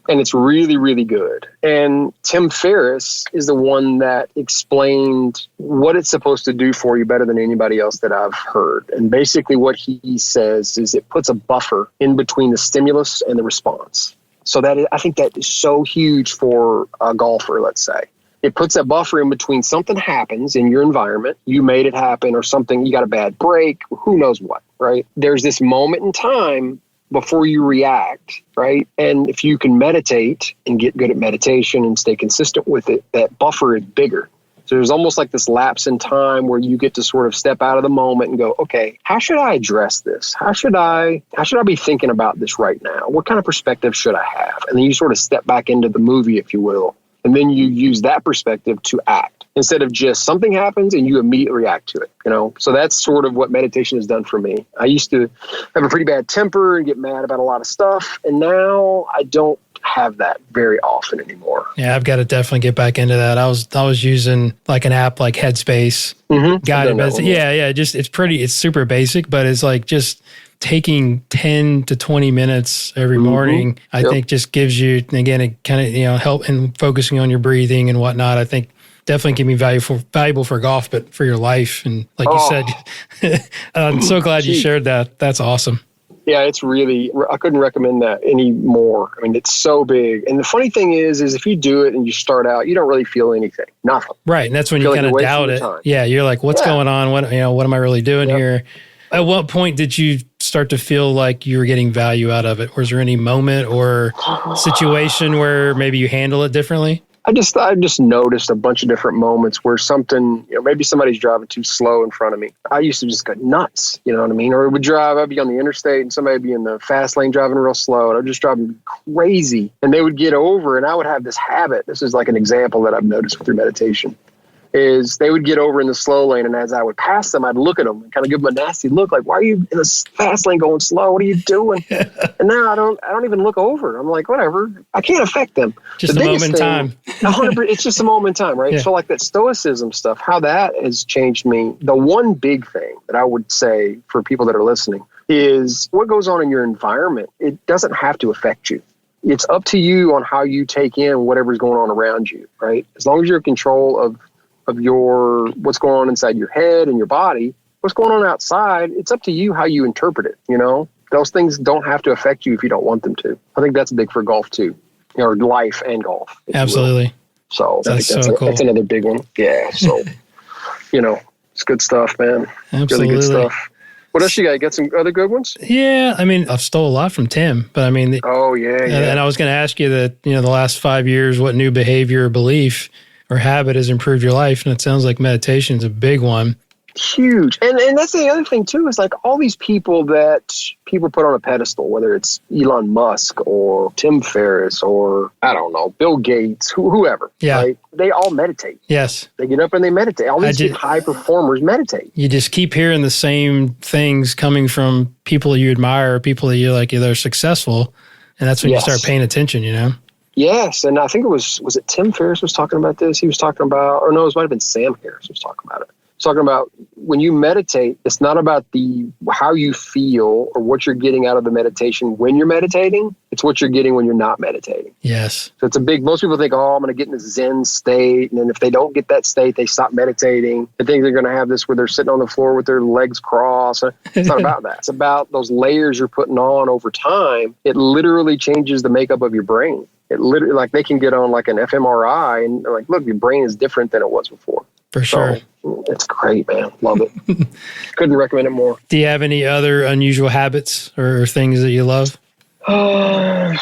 And it's really, really good. And Tim Ferriss is the one that explained what it's supposed to do for you better than anybody else that I've heard. And basically what he says is it puts a buffer in between the stimulus and the response. So I think that is so huge for a golfer, let's say. It puts that buffer in between something happens in your environment, you made it happen, or something, you got a bad break, who knows what, right? There's this moment in time before you react, right? And if you can meditate and get good at meditation and stay consistent with it, that buffer is bigger. So there's almost like this lapse in time where you get to sort of step out of the moment and go, okay, how should I address this? How should I be thinking about this right now? What kind of perspective should I have? And then you sort of step back into the movie, if you will. And then you use that perspective to act instead of just something happens and you immediately react to it, So that's sort of what meditation has done for me. I used to have a pretty bad temper and get mad about a lot of stuff. And now I don't have that very often anymore. Yeah, I've got to definitely get back into that. I was using like an app like Headspace. Guided meditation. Yeah. It's super basic, but it's like just taking 10 to 20 minutes every morning, I think just gives you, again, it kind of, help in focusing on your breathing and whatnot. I think definitely can be valuable for golf, but for your life. And like you said, I'm so glad you shared that. That's awesome. Yeah, it's really, I couldn't recommend that anymore. I mean, it's so big. And the funny thing is if you do it and you start out, you don't really feel anything. Nothing. Right. And that's when you kind of doubt it. Yeah. You're like, what's going on? What am I really doing here? At what point did you start to feel like you were getting value out of it? Was there any moment or situation where maybe you handle it differently? I just noticed a bunch of different moments where something, maybe somebody's driving too slow in front of me. I used to just go nuts, you know what I mean? Or I'd be on the interstate and somebody would be in the fast lane driving real slow and I'd just driving crazy. And they would get over and I would have this habit. This is like an example that I've noticed through meditation. Is they would get over in the slow lane, and as I would pass them, I'd look at them and kind of give them a nasty look, like, "Why are you in the fast lane going slow? What are you doing?" And now I don't even look over. I'm like, whatever. I can't affect them. Just a moment in time. 100%, it's just a moment in time, right? Yeah. So like that stoicism stuff, how that has changed me. The one big thing that I would say for people that are listening is what goes on in your environment. It doesn't have to affect you. It's up to you on how you take in whatever's going on around you, right? As long as you're in control of your what's going on inside your head and your body, what's going on outside, it's up to you how you interpret it, Those things don't have to affect you if you don't want them to. I think that's big for golf too, or life and golf. Absolutely. So that's cool. That's another big one. Yeah. So, it's good stuff, man. Absolutely. Really good stuff. What else you got? You got some other good ones? Yeah. I mean, I've stole a lot from Tim, but I mean. Oh, yeah. And I was going to ask you that, the last 5 years, what new behavior or belief or habit has improved your life? And it sounds like meditation is a big one. Huge. And that's the other thing too, is like all these people that people put on a pedestal, whether it's Elon Musk or Tim Ferriss or, I don't know, Bill Gates, whoever. Yeah. Right? They all meditate. Yes. They get up and they meditate. All these high performers meditate. You just keep hearing the same things coming from people you admire, people that you like, they're successful. And that's when you start paying attention, Yes, and I think it was it Tim Ferriss was talking about this? He was talking about, or no, it might have been Sam Harris was talking about it. He's talking about when you meditate, it's not about how you feel or what you're getting out of the meditation when you're meditating. It's what you're getting when you're not meditating. Yes. So most people think, I'm going to get in this Zen state. And then if they don't get that state, they stop meditating. They think they're going to have this where they're sitting on the floor with their legs crossed. It's not about that. It's about those layers you're putting on over time. It literally changes the makeup of your brain. It literally, like they can get on like an fMRI and like, look, your brain is different than it was before. For sure. So, it's great, man. Love it. Couldn't recommend it more. Do you have any other unusual habits or things that you love? I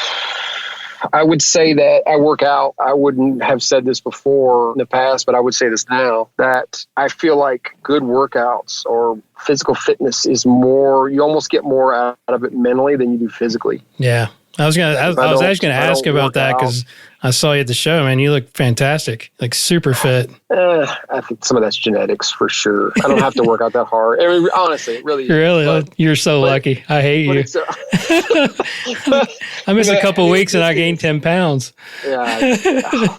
would say that I work out. I wouldn't have said this before in the past, but I would say this now, that I feel like good workouts or physical fitness is more, you almost get more out of it mentally than you do physically. Yeah. I was actually going to ask about that because I saw you at the show, man. You look fantastic, like super fit. I think some of that's genetics for sure. I don't have to work out that hard. I mean, honestly, it really is. Really? You're so lucky. I hate you. I missed a couple weeks and I gained 10 pounds. Yeah.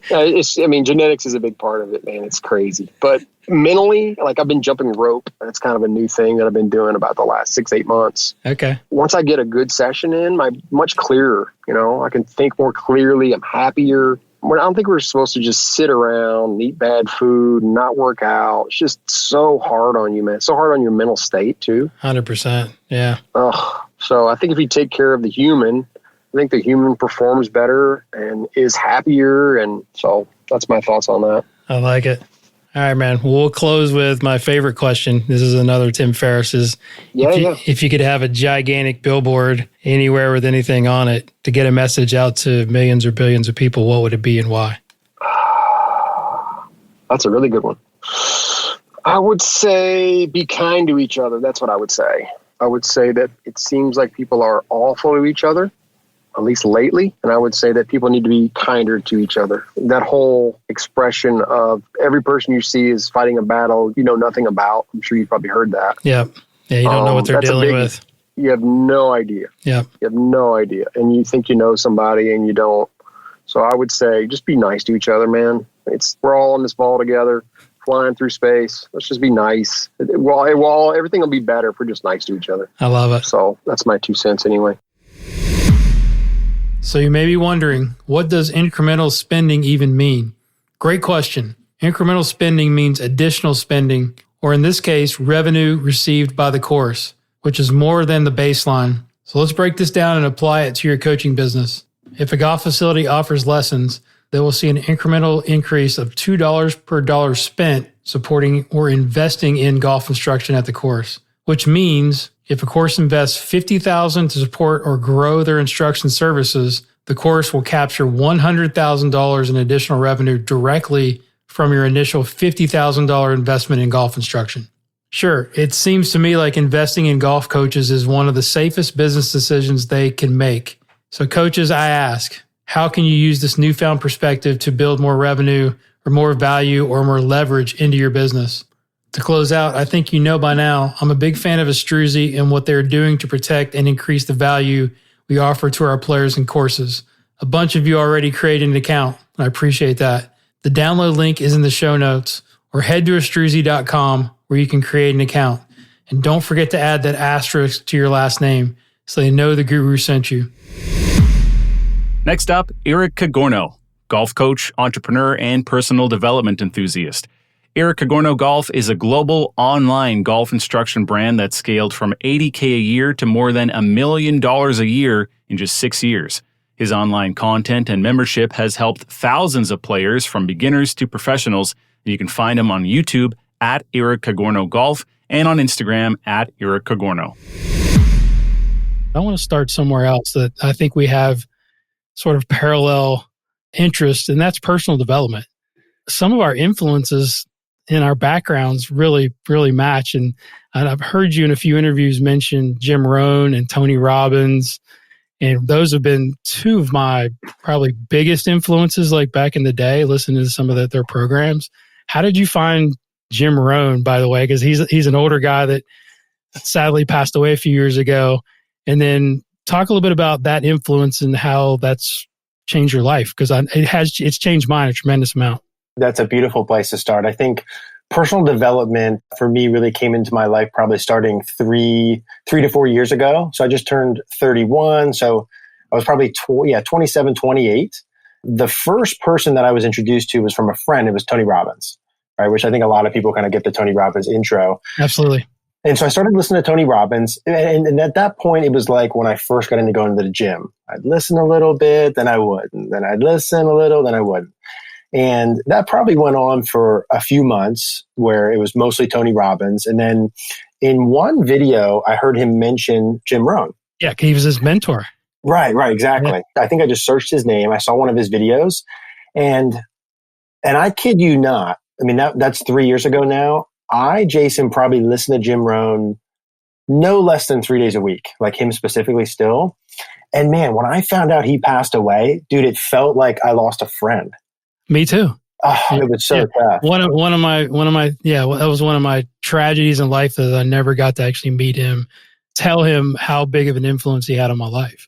Genetics is a big part of it, man. It's crazy. But mentally, like I've been jumping rope. That's kind of a new thing that I've been doing about the last 6-8 months. Okay. Once I get a good session in, I'm much clearer. I can think more clearly. I'm happier. I don't think we're supposed to just sit around and eat bad food and not work out. It's just so hard on you, man. It's so hard on your mental state too. 100%. Yeah. So I think if you take care of the human, I think the human performs better and is happier. And so that's my thoughts on that. I like it. All right, man. We'll close with my favorite question. This is another Tim Ferriss's. If you could have a gigantic billboard anywhere with anything on it to get a message out to millions or billions of people, what would it be and why? That's a really good one. I would say be kind to each other. That's what I would say. I would say that it seems like people are awful to each other, at least lately. And I would say that people need to be kinder to each other. That whole expression of every person you see is fighting a battle you know nothing about. I'm sure you've probably heard that. Yeah. Yeah, you don't know what they're dealing with. You have no idea. Yeah. You have no idea. And you think you know somebody and you don't. So I would say just be nice to each other, man. We're all on this ball together, flying through space. Let's just be nice. Everything will be better if we're just nice to each other. I love it. So that's my 2 cents anyway. So you may be wondering, what does incremental spending even mean? Great question. Incremental spending means additional spending, or in this case, revenue received by the course, which is more than the baseline. So let's break this down and apply it to your coaching business. If a golf facility offers lessons, they will see an incremental increase of $2 per dollar spent supporting or investing in golf instruction at the course, which means if a course invests $50,000 to support or grow their instruction services, the course will capture $100,000 in additional revenue directly from your initial $50,000 investment in golf instruction. Sure, it seems to me like investing in golf coaches is one of the safest business decisions they can make. So coaches, I ask, how can you use this newfound perspective to build more revenue or more value or more leverage into your business? To close out, I think you know by now, I'm a big fan of Astruzi and what they're doing to protect and increase the value we offer to our players and courses. A bunch of you already created an account, and I appreciate that. The download link is in the show notes, or head to astruzi.com where you can create an account. And don't forget to add that asterisk to your last name so they know the guru sent you. Next up, Eric Cogorno, golf coach, entrepreneur, and personal development enthusiast. Eric Cogorno Golf is a global online golf instruction brand that scaled from $80K a year to more than $1 million a year in just 6 years. His online content and membership has helped thousands of players from beginners to professionals, and you can find him on YouTube at Eric Cogorno Golf and on Instagram at Eric Cogorno. I want to start somewhere else that I think we have sort of parallel interest, and that's personal development. Some of our influences in our backgrounds really match. And I've heard you in a few interviews mention Jim Rohn and Tony Robbins. And those have been two of my probably biggest influences, like back in the day, listening to some of their programs. How did you find Jim Rohn, by the way? Because he's an older guy that sadly passed away a few years ago. And then talk a little bit about that influence and how that's changed your life, because it's changed mine a tremendous amount. That's a beautiful place to start. I think personal development for me really came into my life probably starting three to 4 years ago. So I just turned 31. So I was probably 27, 28. The first person that I was introduced to was from a friend. It was Tony Robbins, right? Which I think a lot of people kind of get the Tony Robbins intro. Absolutely. And so I started listening to Tony Robbins. And at that point, it was like when I first got into going to the gym. I'd listen a little bit, then I wouldn't. Then I'd listen a little, then I wouldn't. And that probably went on for a few months where it was mostly Tony Robbins. And then in one video, I heard him mention Jim Rohn. Yeah, he was his mentor. Right, exactly. Yeah. I think I just searched his name. I saw one of his videos. And I kid you not, I mean, that's 3 years ago now. Jason, probably listened to Jim Rohn no less than 3 days a week, like him specifically still. And man, when I found out he passed away, dude, it felt like I lost a friend. Me too. Oh, it was so tough. That was one of my tragedies in life, that I never got to actually meet him, tell him how big of an influence he had on my life.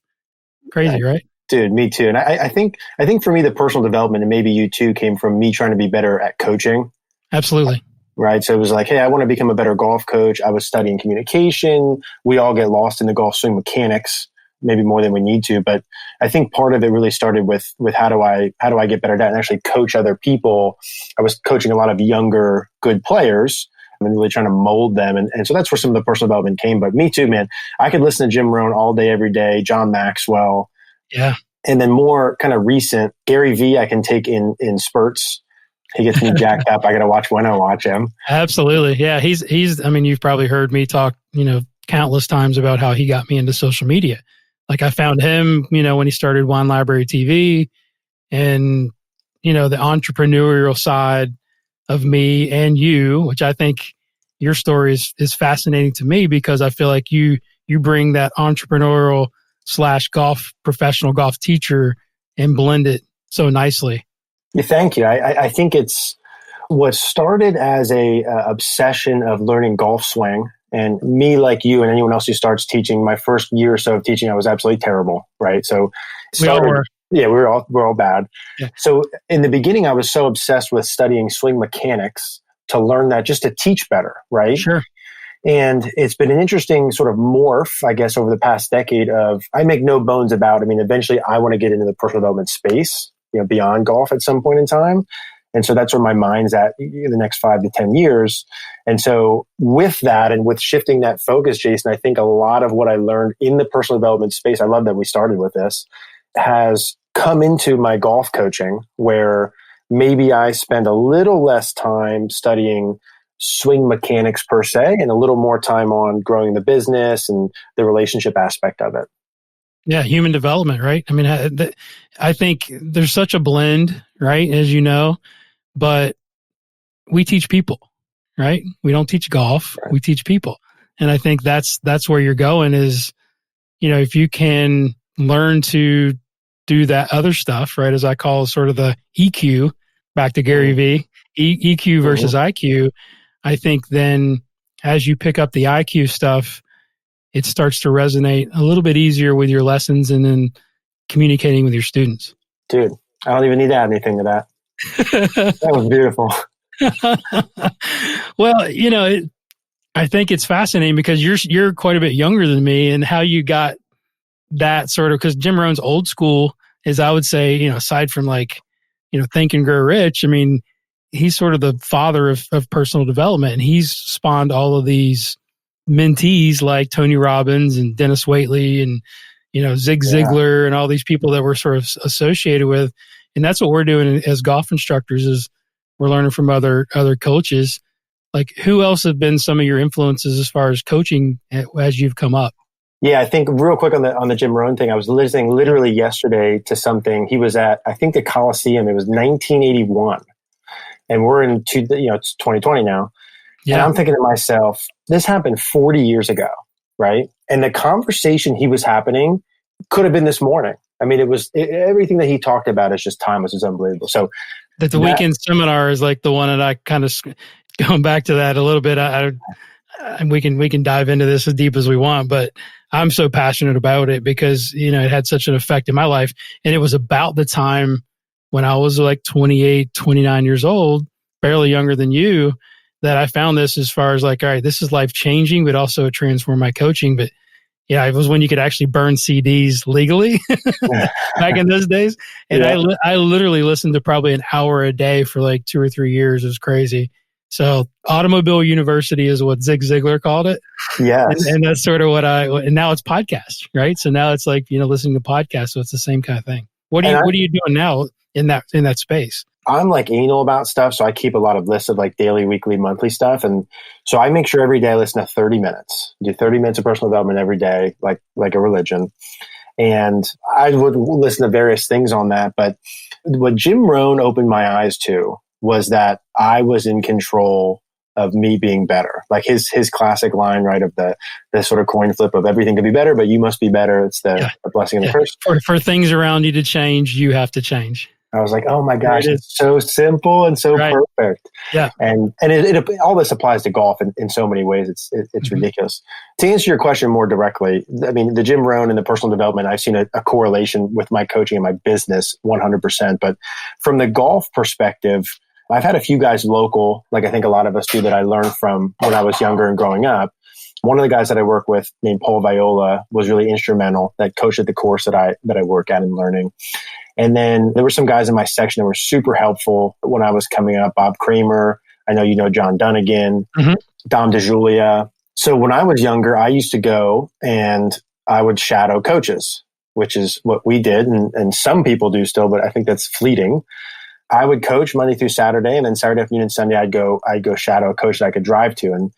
Crazy, right? Dude, me too. And I think for me, the personal development, and maybe you too, came from me trying to be better at coaching. Absolutely. Right. So it was like, hey, I want to become a better golf coach. I was studying communication. We all get lost in the golf swing mechanics, maybe more than we need to. But I think part of it really started with how do I get better at that and actually coach other people. I was coaching a lot of younger, good players and really trying to mold them. And so that's where some of the personal development came. But me too, man. I could listen to Jim Rohn all day, every day, John Maxwell. Yeah. And then more kind of recent, Gary Vee, I can take in spurts. He gets me jacked up. I got to watch when I watch him. Absolutely. Yeah. He's, I mean, you've probably heard me talk, countless times about how he got me into social media. Like I found him, when he started Wine Library TV, and, the entrepreneurial side of me and you, which I think your story is fascinating to me, because I feel like you bring that entrepreneurial / golf professional golf teacher and blend it so nicely. Yeah, thank you. I think it's what started as a obsession of learning golf swing. And me, like you and anyone else who starts teaching, my first year or so of teaching, I was absolutely terrible, right? So we all were. Yeah, we're all bad. Yeah. So in the beginning, I was so obsessed with studying swing mechanics to learn that, just to teach better, right? Sure. And it's been an interesting sort of morph, I guess, over the past decade of, I make no bones about, eventually I want to get into the personal development space, beyond golf at some point in time. And so that's where my mind's at in the next 5 to 10 years. And so with that and with shifting that focus, Jason, I think a lot of what I learned in the personal development space, I love that we started with this, has come into my golf coaching, where maybe I spend a little less time studying swing mechanics per se and a little more time on growing the business and the relationship aspect of it. Yeah, human development, right? I mean, I think there's such a blend, right? As you know, but we teach people, right? We don't teach golf, right. We teach people. And I think that's where you're going is, if you can learn to do that other stuff, right? As I call sort of the EQ, back to Gary V, EQ versus IQ. I think then as you pick up the IQ stuff, it starts to resonate a little bit easier with your lessons and then communicating with your students. Dude, I don't even need to add anything to that. That was beautiful. Well, I think it's fascinating because you're quite a bit younger than me, and how you got that sort of, because Jim Rohn's old school is, I would say, aside from Think and Grow Rich, I mean, he's sort of the father of personal development, and he's spawned all of these mentees like Tony Robbins and Dennis Waitley and, Zig Ziglar and all these people that we're sort of associated with. And that's what we're doing as golf instructors, is we're learning from other coaches. Like, who else have been some of your influences as far as coaching as you've come up? Yeah, I think real quick on the Jim Rohn thing, I was listening literally yesterday to something. He was at, I think, the Coliseum. It was 1981. And we're in, it's 2020 now. Yeah. And I'm thinking to myself, this happened 40 years ago, right? And the conversation he was happening could have been this morning. I mean, everything that he talked about is just timeless. It's unbelievable. So that the weekend seminar is like the one that I kind of, going back to that a little bit, we can dive into this as deep as we want, but I'm so passionate about it because, it had such an effect in my life. And it was about the time when I was like 28, 29 years old, barely younger than you, that I found this as far as like, all right, this is life changing, but also it transformed my coaching. But yeah, it was when you could actually burn CDs legally back in those days. And I literally listened to probably an hour a day for like 2 or 3 years. It was crazy. So Automobile University is what Zig Ziglar called it. Yes. And that's sort of and now it's podcast, right? So now it's like, listening to podcasts. So it's the same kind of thing. What are you doing now in that space? I'm like anal about stuff. So I keep a lot of lists of like daily, weekly, monthly stuff. And so I make sure every day I listen to 30 minutes, do 30 minutes of personal development every day, like a religion. And I would listen to various things on that. But what Jim Rohn opened my eyes to was that I was in control of me being better. Like his classic line, right, of the sort of coin flip of everything can be better, but you must be better. It's the blessing and the curse. For things around you to change, you have to change. I was like, oh my gosh, it's so simple and so perfect. Yeah. And it all this applies to golf in so many ways. It's ridiculous. To answer your question more directly, I mean, the Jim Rohn and the personal development, I've seen a correlation with my coaching and my business 100%. But from the golf perspective, I've had a few guys local, like I think a lot of us do, that I learned from when I was younger and growing up. One of the guys that I work with named Paul Viola was really instrumental, that coached at the course that I work at and learning. And then there were some guys in my section that were super helpful when I was coming up. Bob Kramer, I know you know John Dunnigan, Dom DeJulia. So when I was younger, I used to go and I would shadow coaches, which is what we did. And some people do still, but I think that's fleeting. I would coach Monday through Saturday, and then Saturday afternoon and Sunday, I'd go shadow a coach that I could drive to.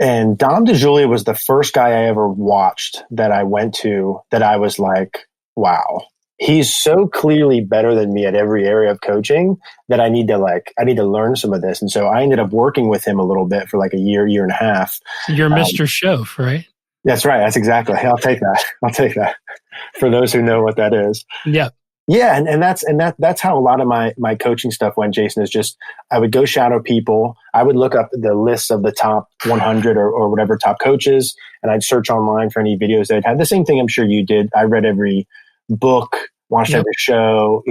And Dom DeJulia was the first guy I ever watched that I went to that I was like, wow, he's so clearly better than me at every area of coaching that I need to learn some of this. And so I ended up working with him a little bit for like a year and a half. You're Mr. Shoaf, right? That's right. That's exactly. I'll take that for those who know what that is. Yeah. Yeah, and that's how a lot of my coaching stuff went, Jason, is just I would go shadow people. I would look up the lists of the top 100 or whatever top coaches, and I'd search online for any videos they'd had. The same thing I'm sure you did. I read every book, watched every show,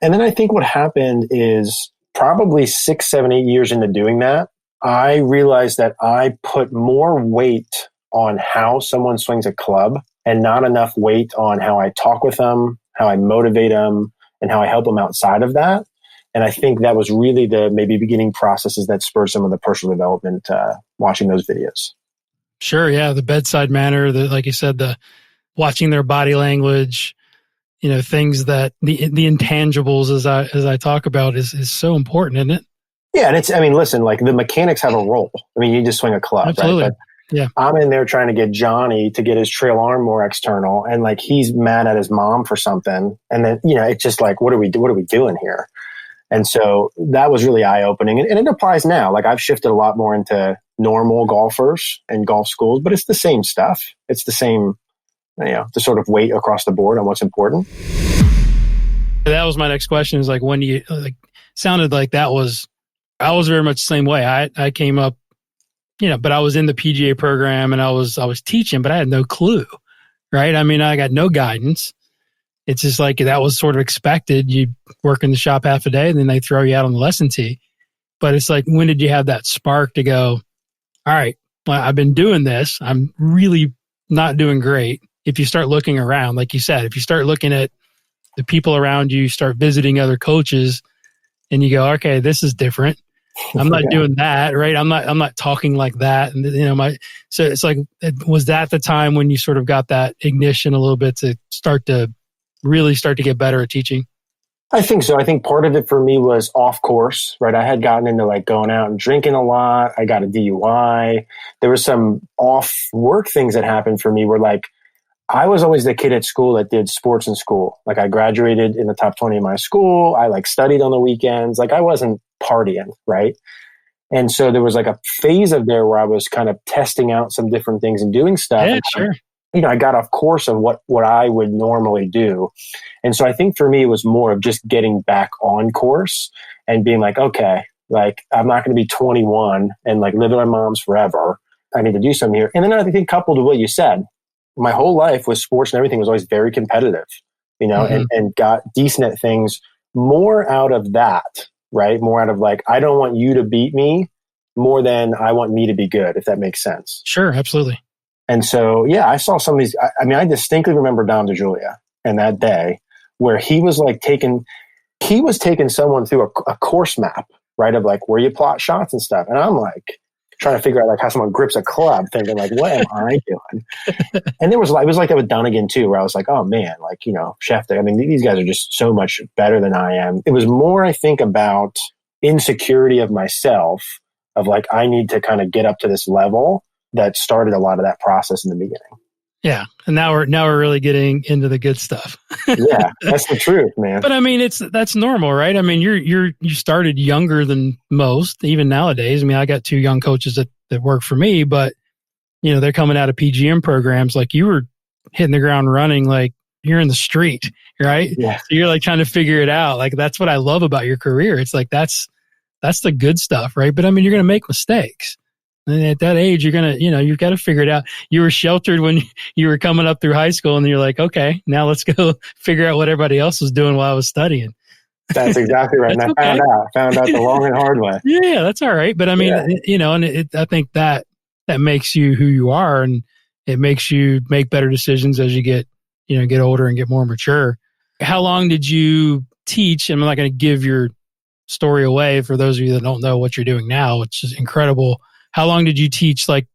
And then I think what happened is probably 6, 7, 8 years into doing that, I realized that I put more weight on how someone swings a club and not enough weight on how I talk with them, how I motivate them, and how I help them outside of that. And I think that was really the maybe beginning processes that spurred some of the personal development, watching those videos. Sure. Yeah. The bedside manner, like you said, the watching their body language, things that the intangibles as I talk about is so important, isn't it? Yeah. And listen, like the mechanics have a role. I mean, you just swing a club, Absolutely. Right? But yeah. I'm in there trying to get Johnny to get his trail arm more external. And like, he's mad at his mom for something. And then, it's just like, what are we doing here? And so that was really eye opening. And it applies now. Like I've shifted a lot more into normal golfers and golf schools, but it's the same stuff. It's the same, the sort of weight across the board on what's important. That was my next question, is like, when do you, sounded like I was very much the same way. I came up, but I was in the PGA program and I was teaching, but I had no clue, right? I mean, I got no guidance. It's just like, that was sort of expected. You work in the shop half a day and then they throw you out on the lesson tee. But it's like, when did you have that spark to go, all right, well, I've been doing this. I'm really not doing great. If you start looking around, like you said, if you start looking at the people around you, start visiting other coaches and you go, okay, this is different. I'm not doing that, right? I'm not talking like that. And so it's like, was that the time when you sort of got that ignition a little bit to really start to get better at teaching? I think so. I think part of it for me was off course, right? I had gotten into like going out and drinking a lot. I got a DUI. There were some off work things that happened for me where like, I was always the kid at school that did sports in school. Like I graduated in the top 20 of my school. I like studied on the weekends. Like I wasn't partying, right? And so there was like a phase of there where I was kind of testing out some different things and doing stuff. Yeah, and, sure. I got off course of what I would normally do. And so I think for me, it was more of just getting back on course and being like, okay, like I'm not going to be 21 and like live at my mom's forever. I need to do something here. And then I think coupled with what you said, my whole life with sports and everything was always very competitive, and got decent at things more out of that, right? More out of like, I don't want you to beat me more than I want me to be good, if that makes sense. Sure. Absolutely. And so, yeah, I saw some of these. I distinctly remember Dom DeJulia and that day where he was like taking someone through a course map, right? Of like where you plot shots and stuff. And I'm like trying to figure out like how someone grips a club, thinking like, what am I doing? And it was like that with Dunnigan too, where I was like, oh man, like, Schefter. I mean, these guys are just so much better than I am. It was more, I think, about insecurity of myself, of like, I need to kind of get up to this level, that started a lot of that process in the beginning. Yeah. And now we're really getting into the good stuff. Yeah, that's the truth, man. But I mean, that's normal, right? I mean, you started younger than most, even nowadays. I mean, I got two young coaches that work for me, but they're coming out of PGM programs. Like you were hitting the ground running, like you're in the street, right? Yeah. So you're like trying to figure it out. Like that's what I love about your career. It's like, that's the good stuff, right? But I mean, you're going to make mistakes. And at that age, you're going to, you've got to figure it out. You were sheltered when you were coming up through high school and you're like, okay, now let's go figure out what everybody else was doing while I was studying. That's exactly right. And I found out the long and hard way. Yeah, that's all right. But I mean, I think that makes you who you are, and it makes you make better decisions as you get older and get more mature. How long did you teach? I'm not going to give your story away for those of you that don't know what you're doing now, which is incredible. How long did you teach like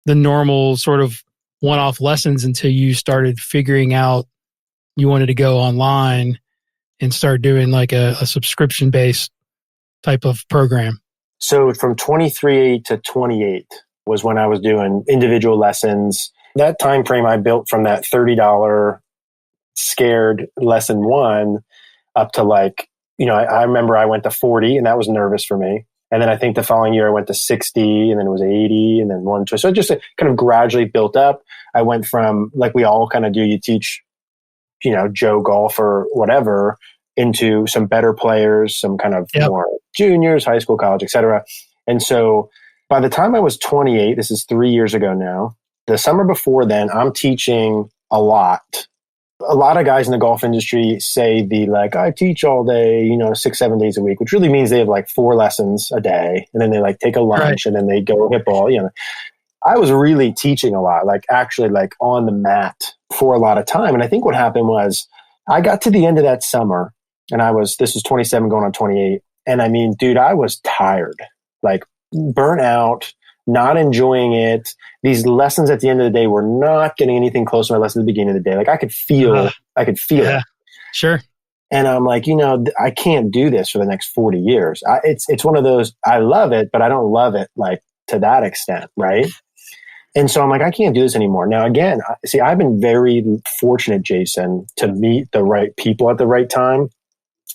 the normal sort of one-off lessons until you started figuring out you wanted to go online and start doing like a subscription-based type of program? So from 23 to 28 was when I was doing individual lessons. That time frame I built from that $30 scared lesson one up to like, I remember I went to 40 and that was nervous for me. And then I think the following year I went to 60 and then it was 80 and then 120. So it just kind of gradually built up. I went from like we all kind of do, you teach, Joe golf or whatever, into some better players, some kind of more juniors, high school, college, etc. And so by the time I was 28, this is 3 years ago now, the summer before then, I'm teaching a lot. A lot of guys in the golf industry say I teach all day, 6-7 days a week, which really means they have like 4 lessons a day. And then they like take a lunch and then they go hit ball, I was really teaching a lot, like actually like on the mat for a lot of time. And I think what happened was I got to the end of that summer And this was 27 going on 28. And I mean, dude, I was tired, like burnt out, not enjoying it. These lessons at the end of the day were not getting anything close to my lesson at the beginning of the day. Like I could feel it. Sure. And I'm like, I can't do this for the next 40 years. It's one of those, I love it, but I don't love it like to that extent. Right. And so I'm like, I can't do this anymore. Now, again, see, I've been very fortunate, Jason, to meet the right people at the right time.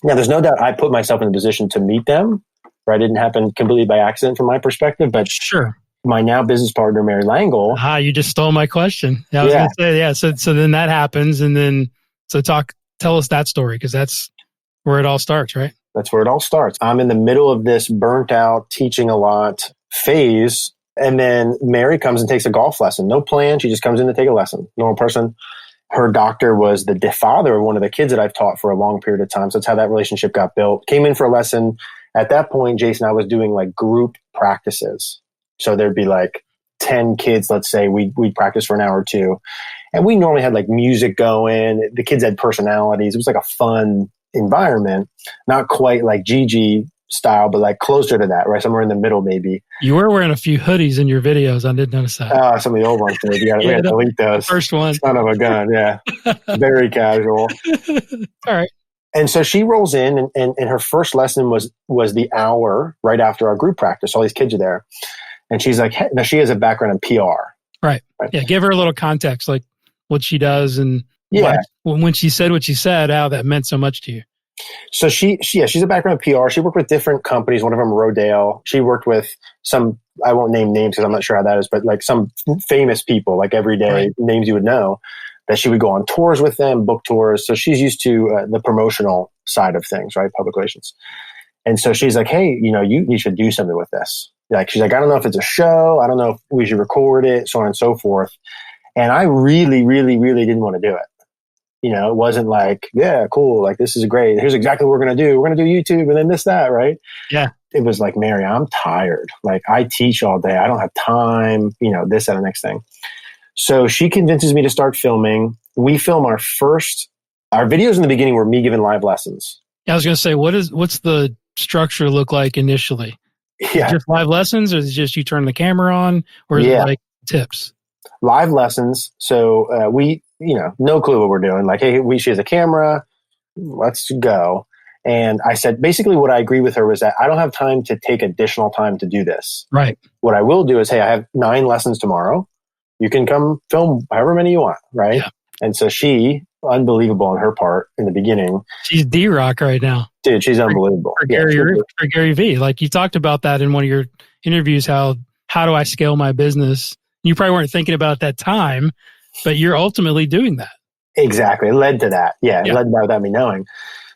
Now, there's no doubt I put myself in a position to meet them. Right. It didn't happen completely by accident from my perspective, but sure. My now business partner, Mary Langle. You just stole my question. I was going to say, yeah. So then that happens. And then, tell us that story, because that's where it all starts, right? That's where it all starts. I'm in the middle of this burnt out, teaching a lot phase. And then Mary comes and takes a golf lesson. No plan. She just comes in to take a lesson. Normal person. Her doctor was the father of one of the kids that I've taught for a long period of time. So that's how that relationship got built. Came in for a lesson. At that point, Jason, I was doing like group practices. So there'd be like 10 kids, let's say, we'd practice for an hour or two. And we normally had like music going. The kids had personalities. It was like a fun environment. Not quite like Gigi style, but like closer to that, right? Somewhere in the middle, maybe. You were wearing a few hoodies in your videos. I did notice that. Some of the old ones. We had to delete those. First one. Son of a gun, yeah. Very casual. All right. And so she rolls in, and her first lesson was the hour right after our group practice. All these kids are there. And she's like, hey, now she has a background in PR. Right. Yeah. Give her a little context, like what she does and when she said what she said, how that meant so much to you. So she's a background in PR. She worked with different companies. One of them, Rodale. She worked with some, I won't name names because I'm not sure how that is, but like some famous people, like everyday names you would know, that she would go on tours with them, book tours. So she's used to the promotional side of things, right? Public relations. And so she's like, hey, you should do something with this. Like, she's like, I don't know if it's a show. I don't know if we should record it, so on and so forth. And I really, really, really didn't want to do it. It wasn't like, yeah, cool. Like, this is great. Here's exactly what we're going to do. We're going to do YouTube and then this, that, right? Yeah. It was like, Mary, I'm tired. Like, I teach all day. I don't have time, this and the next thing. So she convinces me to start filming. We film our videos in the beginning were me giving live lessons. I was going to say, what's the structure look like initially? Yeah. Just live lessons, or is it just you turn the camera on, or is it like tips? Live lessons. So we, no clue what we're doing. Like, hey, she has a camera. Let's go. And I said, basically what I agree with her was that I don't have time to take additional time to do this. Right. What I will do is, hey, I have 9 lessons tomorrow. You can come film however many you want. Right. Yeah. And so she, unbelievable on her part in the beginning. She's D-Rock right now. Dude, she's unbelievable. For Gary V. Like, you talked about that in one of your interviews, how do I scale my business? You probably weren't thinking about it at that time, but you're ultimately doing that. Exactly. It led to that. Yeah. It led without me knowing.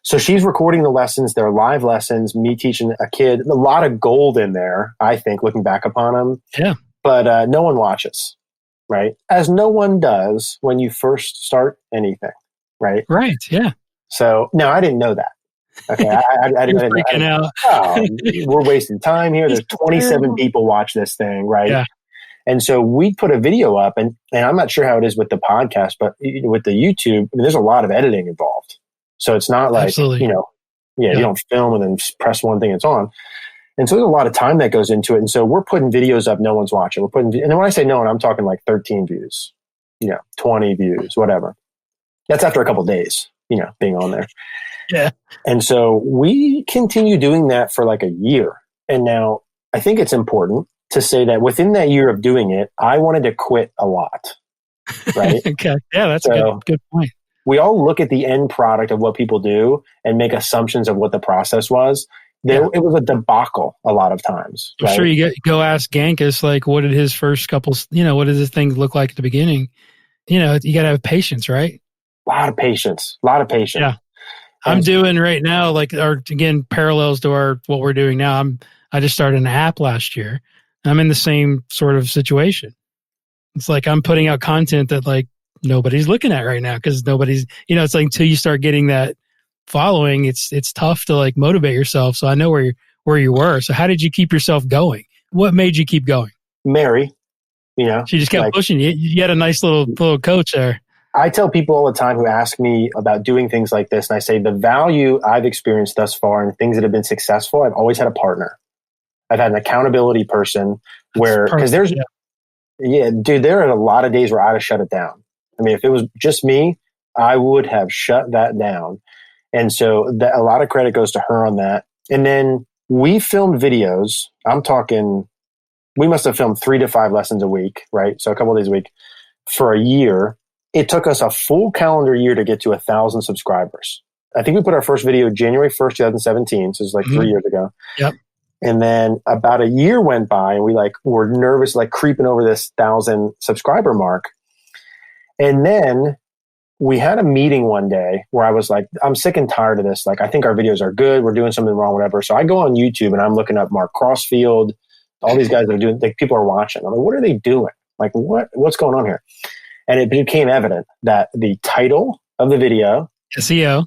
So she's recording the lessons. They're live lessons, me teaching a kid. A lot of gold in there, I think, looking back upon them. Yeah. But no one watches. Right? As no one does when you first start anything, right? Right, yeah. So, no, I didn't know that. Okay, I didn't freaking out. We're wasting time here. There's 27 people watch this thing, right? Yeah. And so we put a video up, and I'm not sure how it is with the podcast, but with the YouTube, there's a lot of editing involved. So it's not like, absolutely. You don't film and then press one thing, it's on. And so there's a lot of time that goes into it. And so we're putting videos up, no one's watching. And then when I say no one, I'm talking like 13 views, 20 views, whatever. That's after a couple of days, being on there. Yeah. And so we continue doing that for like a year. And now I think it's important to say that within that year of doing it, I wanted to quit a lot. Right? Okay. Yeah, that's a good point. We all look at the end product of what people do and make assumptions of what the process was. It was a debacle a lot of times. I'm sure you go ask Gankus, like, what did his first couple, what did this thing look like at the beginning? You got to have patience, right? A lot of patience. Yeah. I'm doing right now, like, again, parallels to what we're doing now. I just started an app last year. I'm in the same sort of situation. It's like I'm putting out content that like nobody's looking at right now because nobody's, it's like until you start getting that following, it's tough to like motivate yourself. So I know where you were. So how did you keep yourself going? What made you keep going? Mary, she just kept pushing you. You had a nice little coach there. I tell people all the time who ask me about doing things like this, and I say the value I've experienced thus far and things that have been successful, I've always had a partner. I've had an accountability person because dude, there are a lot of days where I'd have shut it down. I mean, if it was just me, I would have shut that down. And so a lot of credit goes to her on that. And then we filmed videos. I'm talking, we must have filmed 3 to 5 lessons a week, right? So a couple of days a week for a year. It took us a full calendar year to get to 1,000 subscribers. I think we put our first video January 1st, 2017. So it was like 3 years ago. Yep. And then about a year went by and we were nervous, creeping over this 1,000 subscriber mark. And then we had a meeting one day where I was like, I'm sick and tired of this. I think our videos are good. We're doing something wrong, whatever. So I go on YouTube and I'm looking up Mark Crossfield, all these guys that are doing, people are watching. I'm like, what are they doing? What's going on here? And it became evident that the title of the video, SEO,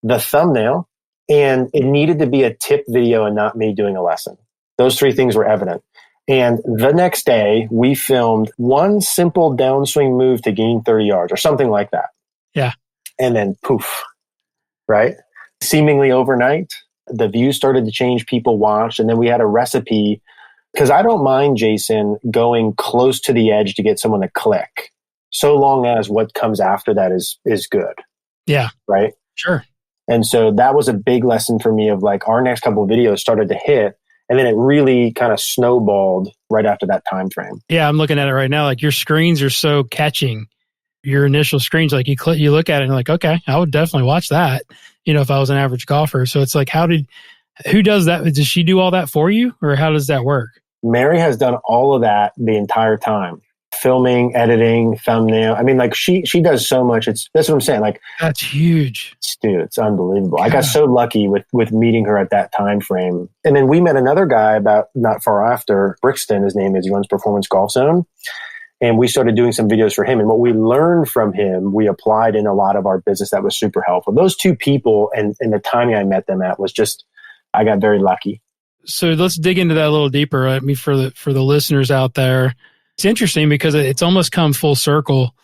the thumbnail, and it needed to be a tip video and not me doing a lesson. Those 3 things were evident. And the next day, we filmed one simple downswing move to gain 30 yards or something like that. Yeah. And then poof, right? Seemingly overnight, the views started to change, people watched, and then we had a recipe. Because I don't mind, Jason, going close to the edge to get someone to click, so long as what comes after that is good. Yeah. Right? Sure. And so that was a big lesson for me of our next couple of videos started to hit. And then it really kind of snowballed right after that time frame. Yeah, I'm looking at it right now. Your screens are so catching. Your initial screens, you look at it and you're like, okay, I would definitely watch that, if I was an average golfer. So it's who does that? Does she do all that for you, or how does that work? Mary has done all of that the entire time. Filming, editing, thumbnail. I mean, she does so much. That's what I'm saying. That's huge. Dude, it's unbelievable. God. I got so lucky with meeting her at that time frame. And then we met another guy about not far after, Brixton, his name is, he runs Performance Golf Zone. And we started doing some videos for him. And what we learned from him, we applied in a lot of our business that was super helpful. Those 2 people and the timing I met them at was just, I got very lucky. So let's dig into that a little deeper. I mean, for the listeners out there, it's interesting because it's almost come full circle,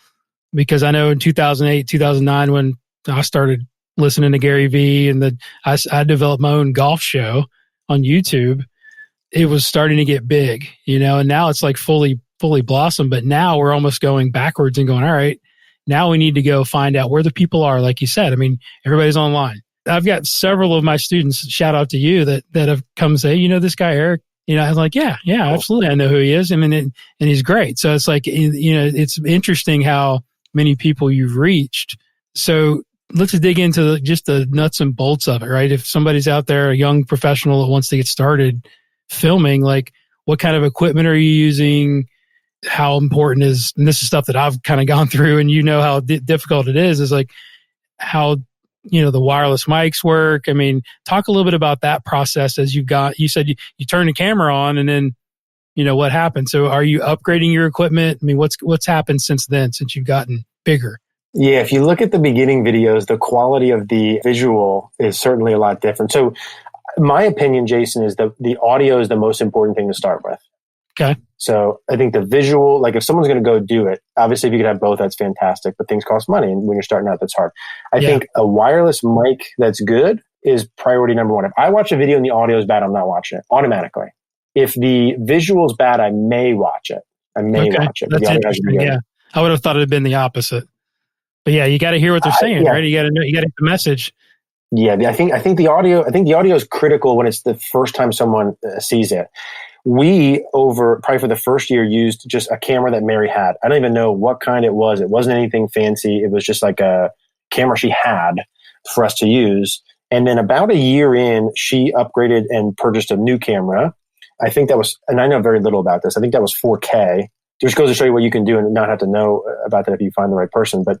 because I know in 2008, 2009, when I started listening to Gary Vee and I developed my own golf show on YouTube, it was starting to get big, and now it's fully blossomed. But now we're almost going backwards and going, all right, now we need to go find out where the people are. Like you said, I mean, everybody's online. I've got several of my students, shout out to you, that have come say, this guy, Eric, I was like, yeah, absolutely. I know who he is. I mean, and he's great. So it's it's interesting how many people you've reached. So let's dig into just the nuts and bolts of it, right? If somebody's out there, a young professional that wants to get started filming, what kind of equipment are you using? How important is, and this is stuff that I've kind of gone through, and how difficult it is how, the wireless mics work. I mean, talk a little bit about that process as you said you turn the camera on and then, what happened? So are you upgrading your equipment? I mean, what's happened since then, since you've gotten bigger? Yeah. If you look at the beginning videos, the quality of the visual is certainly a lot different. So my opinion, Jason, is that the audio is the most important thing to start with. Okay. So I think the visual, if someone's going to go do it, obviously if you could have both, that's fantastic, but things cost money. And when you're starting out, that's hard. I think a wireless mic that's good is priority number 1. If I watch a video and the audio is bad, I'm not watching it automatically. If the visual is bad, I may watch it. Watch it. That's interesting. Yeah. I would have thought it had been the opposite. But yeah, you got to hear what they're saying, right? You got to know, you got to get the message. Yeah. I think the audio is critical when it's the first time someone sees it. We, probably for the first year, used just a camera that Mary had. I don't even know what kind it was. It wasn't anything fancy. It was just a camera she had for us to use. And then about a year in, she upgraded and purchased a new camera. I think that was, and I know very little about this, I think that was 4K. Just goes to show you what you can do and not have to know about that if you find the right person. But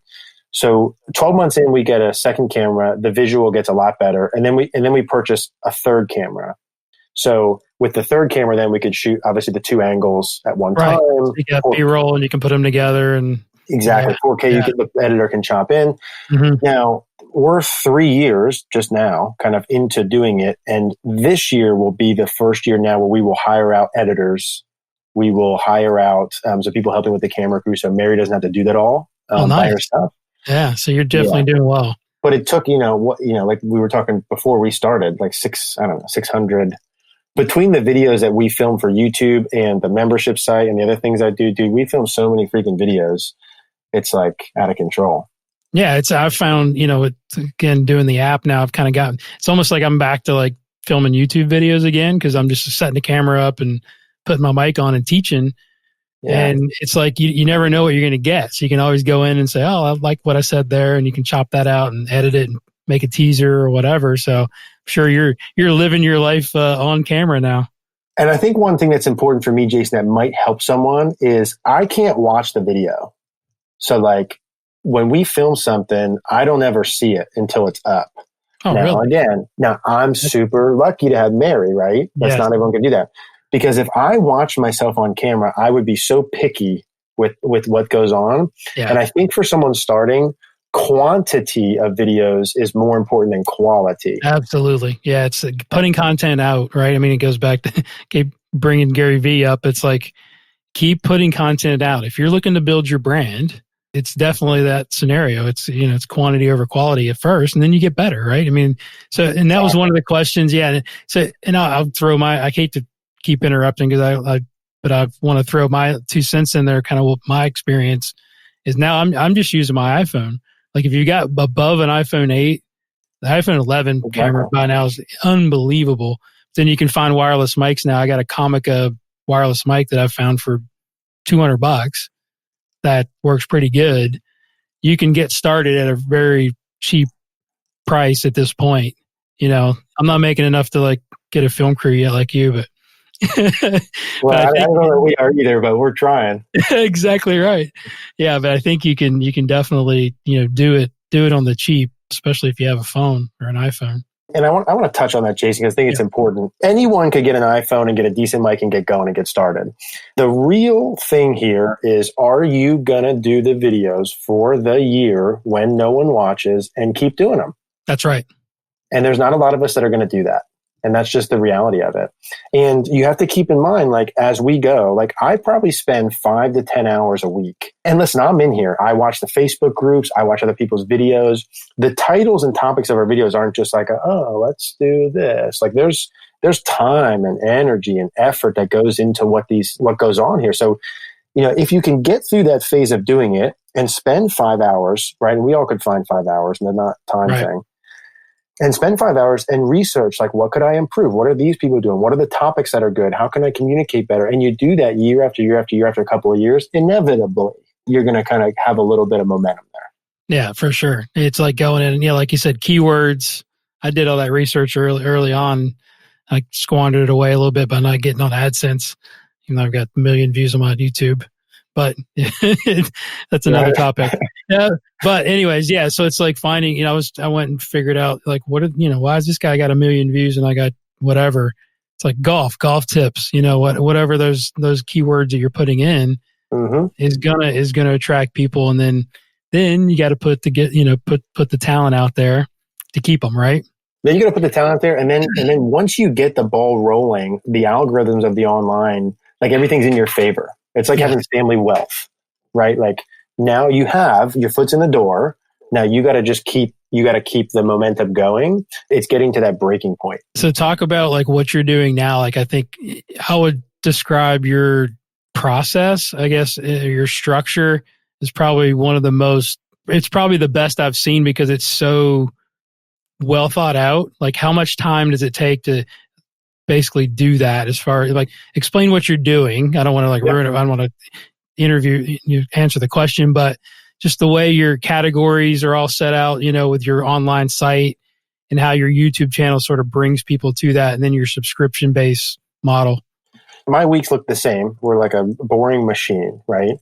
so 12 months in, we get a second camera. The visual gets a lot better. And then we purchased a third camera. So with the third camera, then we could shoot obviously the 2 angles at one time. So you got B-roll and you can put them together and exactly 4K. The editor can chop in. Mm-hmm. Now we're 3 years just now, kind of into doing it, and this year will be the first year now where we will hire out editors. We will hire out so people helping with the camera crew, so Mary doesn't have to do that all. Nice. By herself. Yeah. So you're definitely doing well. But it took, like we were talking before we started, like 600 between the videos that we film for YouTube and the membership site and the other things I do, dude, we film so many freaking videos. It's like out of control. Yeah. I've found, again, doing the app now, I've kind of gotten, it's almost like I'm back to like filming YouTube videos again, because I'm just setting the camera up and putting my mic on and teaching. Yeah. And it's like you never know what you're going to get. So you can always go in and say, oh, I like what I said there. And you can chop that out and edit it and make a teaser or whatever. So I'm sure you're living your life on camera now. And I think one thing that's important for me, Jason, that might help someone is I can't watch the video. So like when we film something, I don't ever see it until it's up. Oh, now, really? Again, I'm super lucky to have Mary, right? That's not everyone can do that. Because if I watch myself on camera, I would be so picky with what goes on. Yeah. And I think for someone starting, quantity of videos is more important than quality. Absolutely. Yeah. It's putting content out, right? I mean, it goes back to keep bringing Gary Vee up. It's like, keep putting content out. If you're looking to build your brand, it's definitely that scenario. It's, it's quantity over quality at first, and then you get better, right? I mean, and that was one of the questions. Yeah. So, and I'll throw I hate to keep interrupting but I want to throw my 2 cents in there. Kind of what my experience is now. I'm just using my iPhone. Like if you got above an iPhone 8, the iPhone 11 camera by now is unbelievable. Then you can find wireless mics now. I got a Comica wireless mic that I've found for $200 that works pretty good. You can get started at a very cheap price at this point. I'm not making enough to like get a film crew yet like you, but well, I don't know that we are either, but we're trying. Exactly right. Yeah, but I think you can definitely do it on the cheap, especially if you have a phone or an iPhone. And I want to touch on that, Jason, because I think it's important. Anyone could get an iPhone and get a decent mic and get going and get started. The real thing here is, are you going to do the videos for the year when no one watches and keep doing them? That's right. And there's not a lot of us that are going to do that. And that's just the reality of it. And you have to keep in mind, like, as we go, like, I probably spend 5 to 10 hours a week. And listen, I'm in here. I watch the Facebook groups. I watch other people's videos. The titles and topics of our videos aren't just like, oh, let's do this. Like, there's time and energy and effort that goes into what goes on here. So, if you can get through that phase of doing it and spend 5 hours, right? And we all could find 5 hours, and they're not time thing. And spend 5 hours and research, like, what could I improve? What are these people doing? What are the topics that are good? How can I communicate better? And you do that year after year after year after a couple of years, inevitably, you're going to kind of have a little bit of momentum there. Yeah, for sure. It's like going in, like you said, keywords. I did all that research early on. I squandered it away a little bit by not getting on AdSense, even though I've got 1 million views on my YouTube. But that's another topic. Yeah. But anyways, yeah. So it's like finding, I went and figured out like, why has this guy got 1 million views and I got whatever? It's like golf tips, whatever those keywords that you're putting in is gonna attract people. And then you got to put the talent out there to keep them, right? Then you got to put the talent out there. And then once you get the ball rolling, the algorithms of the online, like everything's in your favor. It's like having family wealth, right? Like now you have your foot's in the door. Now you got to keep the momentum going. It's getting to that breaking point. So talk about like what you're doing now. Like I think I would describe your process, I guess your structure is probably it's probably the best I've seen because it's so well thought out. Like how much time does it take to basically do that as far as like explain what you're doing? I don't want to like ruin it. I don't want to answer the question, but just the way your categories are all set out, with your online site and how your YouTube channel sort of brings people to that. And then your subscription based model. My weeks look the same. We're like a boring machine, right?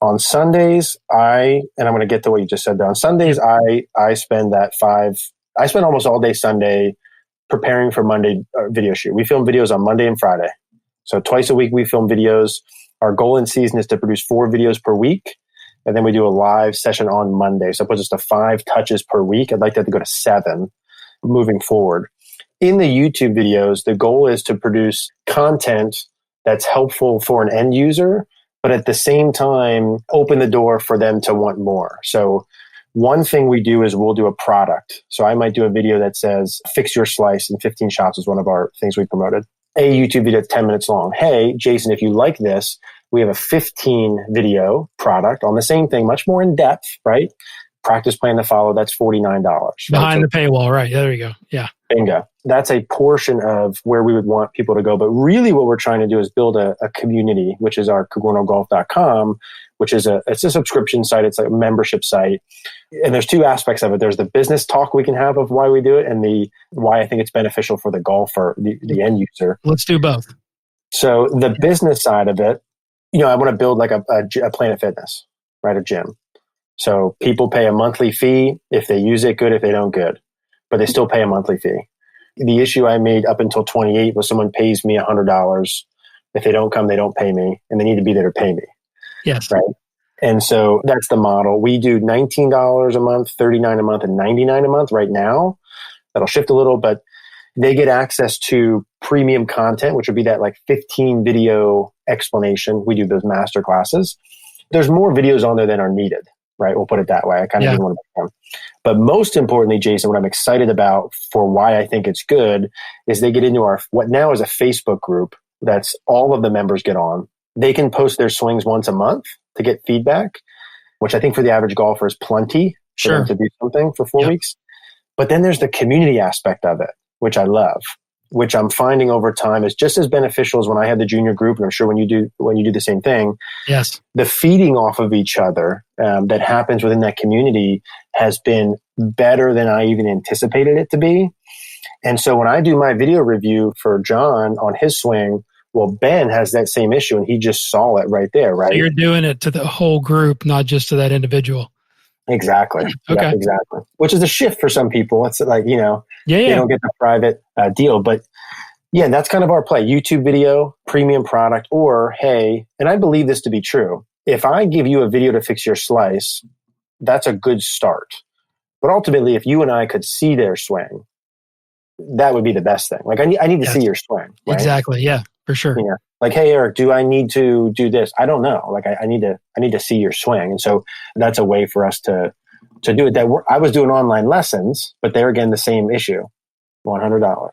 On Sundays, I'm going to get to what you just said there. On Sundays, I spend almost all day Sunday preparing for Monday video shoot. We film videos on Monday and Friday. So twice a week we film videos. Our goal in season is to produce 4 videos per week. And then we do a live session on Monday. So it puts us to 5 touches per week. I'd like that to go to 7 moving forward. In the YouTube videos, the goal is to produce content that's helpful for an end user, but at the same time, open the door for them to want more. So one thing we do is we'll do a product. So I might do a video that says, fix your slice in 15 shots is one of our things we promoted. A YouTube video 10 minutes long. Hey, Jason, if you like this, we have a 15 video product on the same thing, much more in depth, right? Practice plan to follow, that's $49. Behind the paywall, right? There we go. Yeah. Bingo. That's a portion of where we would want people to go. But really what we're trying to do is build a community, which is our cogornogolf.com, which is it's a subscription site. It's like a membership site. And there's two aspects of it. There's the business talk we can have of why we do it and the why I think it's beneficial for the golfer, the end user. Let's do both. So the business side of it, I want to build like a Planet Fitness, right? A gym. So people pay a monthly fee. If they use it, good. If they don't, good. But they still pay a monthly fee. The issue I made up until 28 was someone pays me $100. If they don't come, they don't pay me, and they need to be there to pay me. Yes. Right. And so that's the model. We do $19 a month, $39 a month, and $99 a month right now. That'll shift a little, but they get access to premium content, which would be that like 15 video explanation. We do those master classes. There's more videos on there than are needed. Right. We'll put it that way. I kind of didn't want to perform. But most importantly, Jason, what I'm excited about for why I think it's good is they get into our, what now is a Facebook group that's all of the members get on. They can post their swings once a month to get feedback, which I think for the average golfer is plenty for them to do something for 4 weeks. But then there's the community aspect of it, which I love, which I'm finding over time is just as beneficial as when I had the junior group. And I'm sure when you do the same thing, yes, the feeding off of each other that happens within that community has been better than I even anticipated it to be. And so when I do my video review for Jon on his swing, well, Ben has that same issue and he just saw it right there, right? So you're doing it to the whole group, not just to that individual. Exactly. Okay. Yeah, exactly. Which is a shift for some people. It's like, they don't get the private deal. But yeah, that's kind of our play. YouTube video, premium product, or hey, and I believe this to be true. If I give you a video to fix your slice, that's a good start. But ultimately, if you and I could see their swing, that would be the best thing. Like I need to see your swing. Right? Exactly. Yeah, for sure. Yeah. Like, hey, Eric, do I need to do this? I don't know. Like I need to see your swing. And so that's a way for us to do it. I was doing online lessons, but they're again the same issue, $100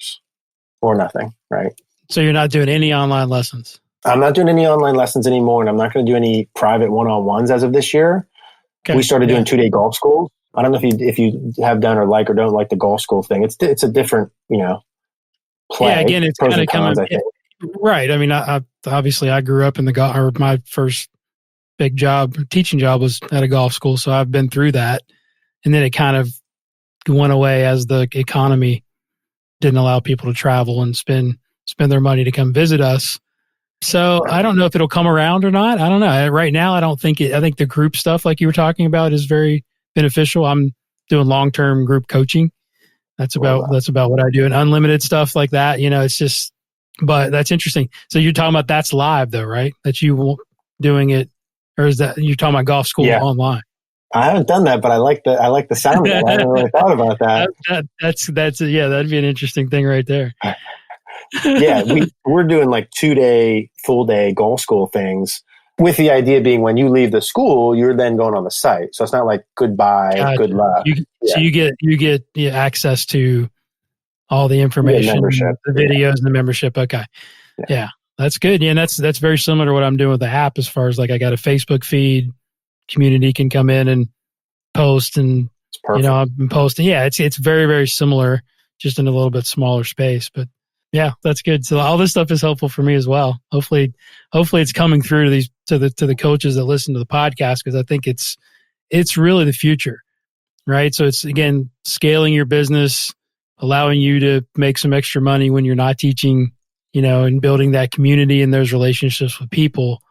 or nothing. Right. So you're not doing any online lessons? I'm not doing any online lessons anymore. And I'm not going to do any private one-on-ones as of this year. Okay. We started doing 2-day golf schools. I don't know if you have done or don't like the golf school thing. It's a different, play. Yeah, again, it's kind of coming. Right. I mean, I obviously I grew up in the golf, or my first big teaching job was at a golf school. So I've been through that. And then it kind of went away as the economy didn't allow people to travel and spend their money to come visit us. So I don't know if it'll come around or not. I don't know. Right now, I don't think I think the group stuff like you were talking about is very beneficial. I'm doing long-term group coaching. That's about what I do. And unlimited stuff like that, it's just, but that's interesting. So you're talking about that's live though, right? That you doing it, or is that you're talking about golf school online? I haven't done that, but I like the sound of it. I haven't really thought about that. That'd be an interesting thing right there. Yeah, we're doing like 2-day, full day golf school things with the idea being when you leave the school, you're then going on the site. So it's not like goodbye, good luck. So you get access to all the information, the videos, and the membership. Okay. Yeah, that's good. Yeah, and that's very similar to what I'm doing with the app as far as like I got a Facebook feed, community can come in and post and, I've been posting. Yeah, it's very, very similar, just in a little bit smaller space. But yeah, that's good. So all this stuff is helpful for me as well. Hopefully it's coming through to the coaches that listen to the podcast, because I think it's really the future, right? So it's, again, scaling your business, allowing you to make some extra money when you're not teaching, and building that community and those relationships with people.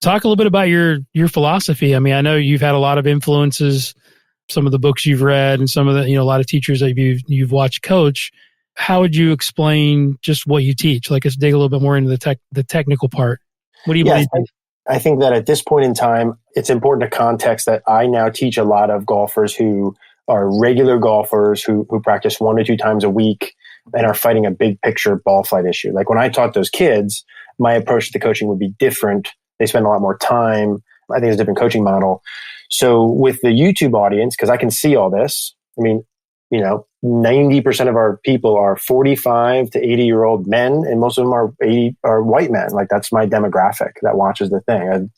Talk a little bit about your philosophy. I mean, I know you've had a lot of influences, some of the books you've read and some of the, a lot of teachers that you've watched coach. How would you explain just what you teach? Like, let's dig a little bit more into the technical part. What do you believe? I think that at this point in time, it's important to context that I now teach a lot of golfers who are regular golfers who practice 1 to 2 times a week and are fighting a big picture ball flight issue. Like when I taught those kids, my approach to coaching would be different They spend a lot more time. I think it's a different coaching model. So with the YouTube audience, because I can see all this, I mean, 90% of our people are 45 to 80-year-old men, and most of them are white men. Like, that's my demographic that watches the thing.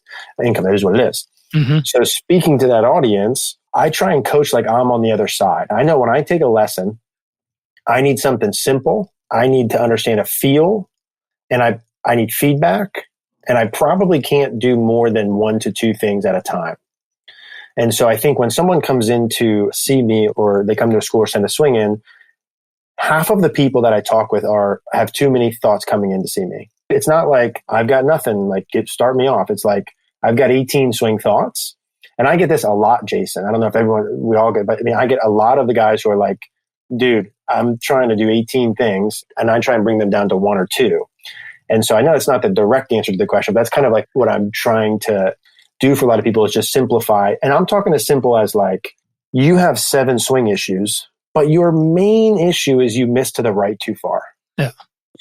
Income, it is what it is. Mm-hmm. So speaking to that audience, I try and coach like I'm on the other side. I know when I take a lesson, I need something simple. I need to understand a feel, and I need feedback, and I probably can't do more than 1 to 2 things at a time. And so I think when someone comes in to see me, or they come to a school or send a swing in, half of the people that I talk with have too many thoughts coming in to see me. It's not like I've got nothing, like start me off. It's like I've got 18 swing thoughts. And I get this a lot, Jason. I don't know if we all get, but I mean, I get a lot of the guys who are like, dude, I'm trying to do 18 things, and I try and bring them down to 1 or 2. And so I know it's not the direct answer to the question, but that's kind of like what I'm trying to do for a lot of people, is just simplify. And I'm talking as simple as like, you have 7 swing issues, but your main issue is you missed to the right too far. Yeah.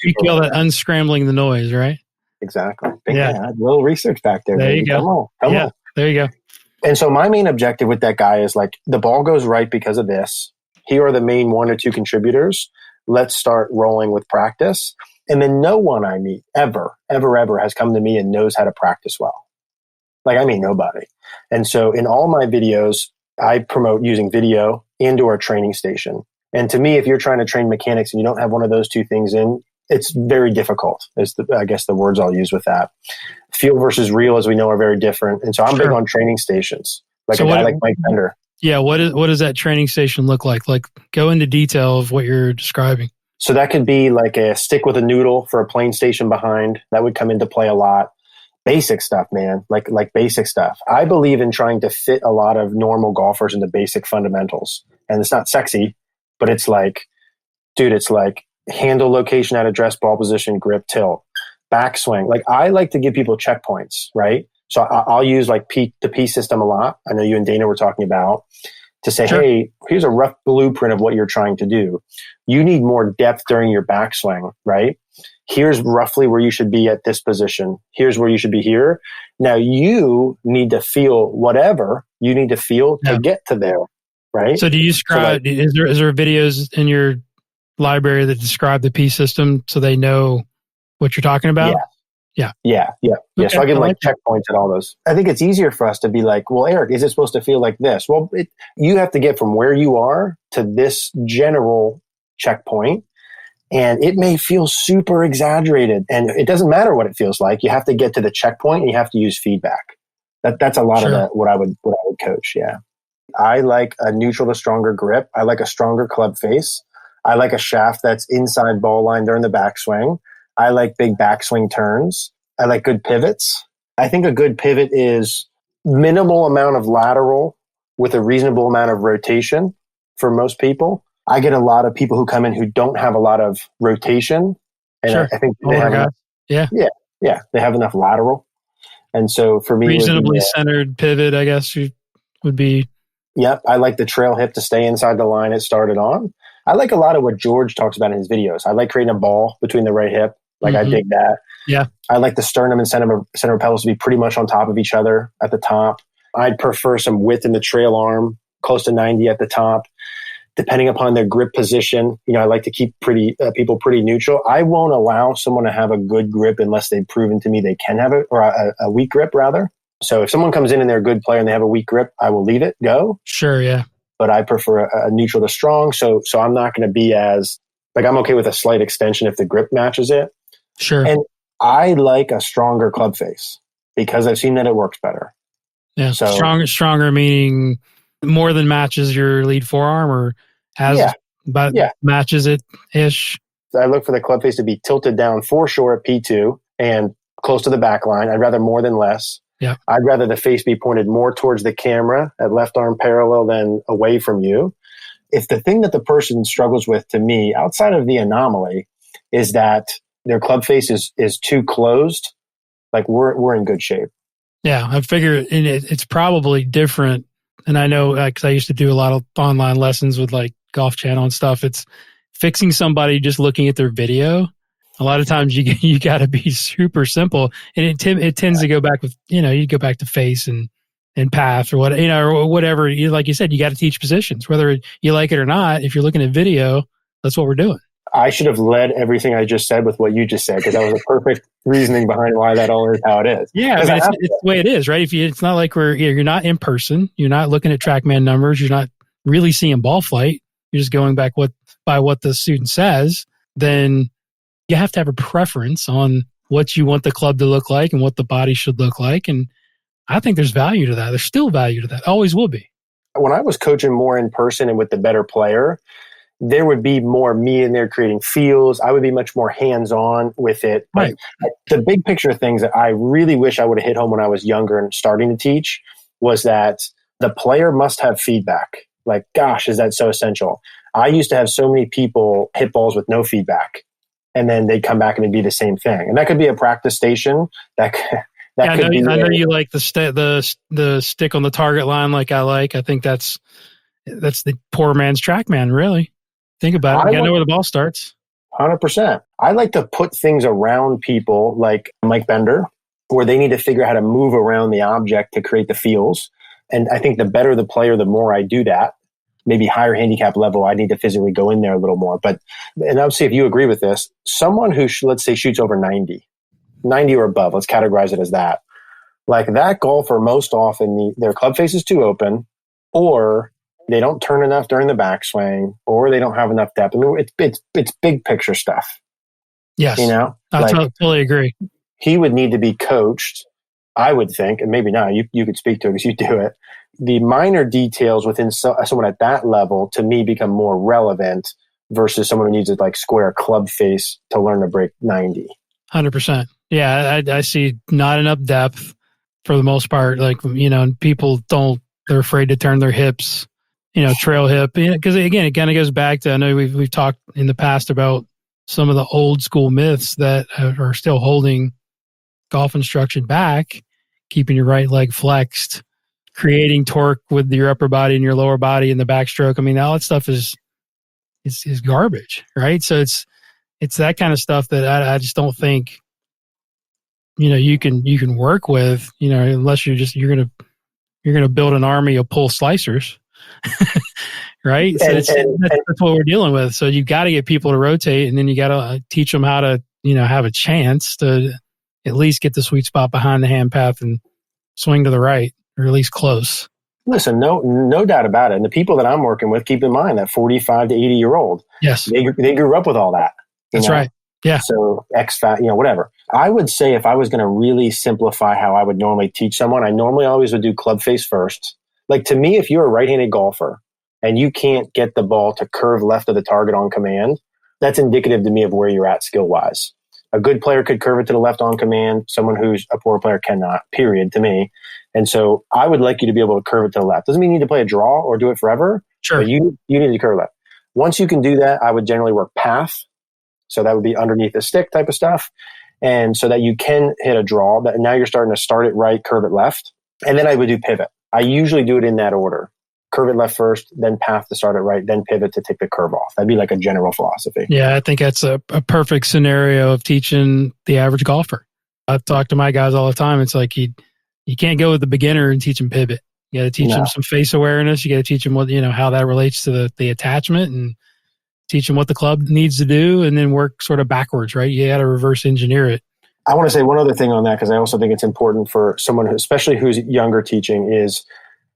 You call that unscrambling the noise, right? Exactly. Yeah. A little research back there. There you go. Come on. There you go. And so my main objective with that guy is like, the ball goes right because of this. Here are the main 1 or 2 contributors. Let's start rolling with practice. And then no one I meet ever has come to me and knows how to practice well. Like, I mean, nobody. And so in all my videos, I promote using video into our training station. And to me, if you're trying to train mechanics and you don't have one of those 2 things in, it's very difficult, is I guess the words I'll use with that. Feel versus real, as we know, are very different. And so I'm big on training stations, like so a guy like Mike Bender. Yeah. What does that training station look like? Like, go into detail of what you're describing. So that could be like a stick with a noodle for a plane station behind. That would come into play a lot. Basic stuff, man, like basic stuff. I believe in trying to fit a lot of normal golfers into basic fundamentals. And it's not sexy, but it's like, dude, it's like handle location at address, ball position, grip, tilt, backswing. Like, I like to give people checkpoints, right? So I'll use like the P system a lot. I know you and Dana were talking about, to say, sure, hey, here's a rough blueprint of what you're trying to do. You need more depth during your backswing, right? Here's roughly where you should be at this position. Here's where you should be here. Now you need to feel whatever you need to feel to get to there, right? So do you describe, is there videos in your library that describe the P system so they know what you're talking about? Yeah. Okay, so I give like checkpoints at all those. I think it's easier for us to be like, well, Eric, is it supposed to feel like this? Well, you have to get from where you are to this general checkpoint. And it may feel super exaggerated, and it doesn't matter what it feels like. You have to get to the checkpoint, and you have to use feedback. That's a lot of what I would coach. Yeah. I like a neutral to stronger grip. I like a stronger club face. I like a shaft that's inside ball line during the backswing. I like big backswing turns. I like good pivots. I think a good pivot is minimal amount of lateral with a reasonable amount of rotation for most people. I get a lot of people who come in who don't have a lot of rotation. And I think they have enough, they have enough lateral. And so for me, reasonably centered pivot, I guess would be. Yep. I like the trail hip to stay inside the line it started on. I like a lot of what George talks about in his videos. I like creating a ball between the right hip. Like, I dig that. Yeah. I like the sternum and center of pelvis to be pretty much on top of each other at the top. I'd prefer some width in the trail arm, close to 90 at the top. Depending upon their grip position, I like to keep people pretty neutral. I won't allow someone to have a good grip unless they've proven to me they can have a weak grip, rather. So if someone comes in and they're a good player and they have a weak grip, I will leave it go. Sure, yeah. But I prefer a neutral to strong. So I'm not going to be as, like, I'm okay with a slight extension if the grip matches it. Sure. And I like a stronger club face because I've seen that it works better. Yeah. So stronger meaning more than matches your lead forearm, or matches it ish. I look for the club face to be tilted down for sure at P2 and close to the back line. I'd rather more than less. Yeah. I'd rather the face be pointed more towards the camera at left arm parallel than away from you. If the thing that the person struggles with, to me, outside of the anomaly, is that their club face is too closed, like we're in good shape. Yeah, I figure it's probably different. And I know, because I used to do a lot of online lessons with like Golf Channel and stuff. It's fixing somebody just looking at their video A lot of times you got to be super simple, and it tends to go back with, you go back to face and path or what, or whatever. Like you said, you got to teach positions, whether you like it or not. If you're looking at video, that's what we're doing. I should have led everything I just said with what you just said, because that was a perfect reasoning behind why that all is how it is. Yeah, it's the way it is, right? It's not like you're not in person, you're not looking at TrackMan numbers, you're not really seeing ball flight. You're just going back by what the student says. Then you have to have a preference on what you want the club to look like and what the body should look like. And I think there's value to that. There's still value to that. Always will be. When I was coaching more in person and with the better player, there would be more me in there creating feels. I would be much more hands-on with it. Right. But the big picture things that I really wish I would have hit home when I was younger and starting to teach was that the player must have feedback. Like, gosh, is that so essential? I used to have so many people hit balls with no feedback, and then they'd come back and it'd be the same thing. And that could be a practice station. I know you like the stick on the target line like I like. I think that's the poor man's TrackMan, really. Think about it. You got to know where the ball starts. 100%. I like to put things around people like Mike Bender, where they need to figure out how to move around the object to create the feels. And I think the better the player, the more I do that. Maybe higher handicap level, I need to physically go in there a little more. And I'll see if you agree with this. Someone who, let's say, shoots over 90 or above, let's categorize it as that. Like that golfer, most often their club face is too open, or they don't turn enough during the backswing, or they don't have enough depth. I mean, it's big picture stuff. Yes. I totally agree. He would need to be coached, I would think, and maybe not. You could speak to it because you do it. The minor details within someone at that level, to me, become more relevant versus someone who needs to like square club face to learn to break 90. 100%. Yeah, I see not enough depth for the most part. Like, people they're afraid to turn their hips, trail hip. Because again, it kind of goes back to, I know we've talked in the past about some of the old school myths that are still holding golf instruction back, keeping your right leg flexed, creating torque with your upper body and your lower body in the backstroke. I mean, all that stuff is garbage, right? So it's that kind of stuff that I just don't think, you can work with, unless you're gonna build an army of pull slicers, right? So that's what we're dealing with. So you got to get people to rotate, and then you got to teach them how to, have a chance to at least get the sweet spot behind the hand path and swing to the right, or at least close. Listen, no doubt about it. And the people that I'm working with, keep in mind that 45 to 80-year-old, yes, they grew up with all that. That's right. Yeah. So X-Fat, whatever. I would say if I was going to really simplify how I would normally teach someone, I normally always would do club face first. Like, to me, if you're a right-handed golfer and you can't get the ball to curve left of the target on command, that's indicative to me of where you're at skill-wise. A good player could curve it to the left on command. Someone who's a poor player cannot, period, to me. And so I would like you to be able to curve it to the left. Doesn't mean you need to play a draw or do it forever. Sure. But you need to curve left. Once you can do that, I would generally work path. So that would be underneath the stick type of stuff. And so that you can hit a draw. That now you're starting to start it right, curve it left. And then I would do pivot. I usually do it in that order. Curve it left first, then path to start it right, then pivot to take the curve off. That'd be like a general philosophy. Yeah, I think that's a perfect scenario of teaching the average golfer. I talk to my guys all the time. It's like you can't go with the beginner and teach them pivot. You got to teach them some face awareness. You got to teach them what, how that relates to the attachment, and teach them what the club needs to do, and then work sort of backwards, right? You got to reverse engineer it. I want to say one other thing on that, because I also think it's important for someone especially who's younger teaching, is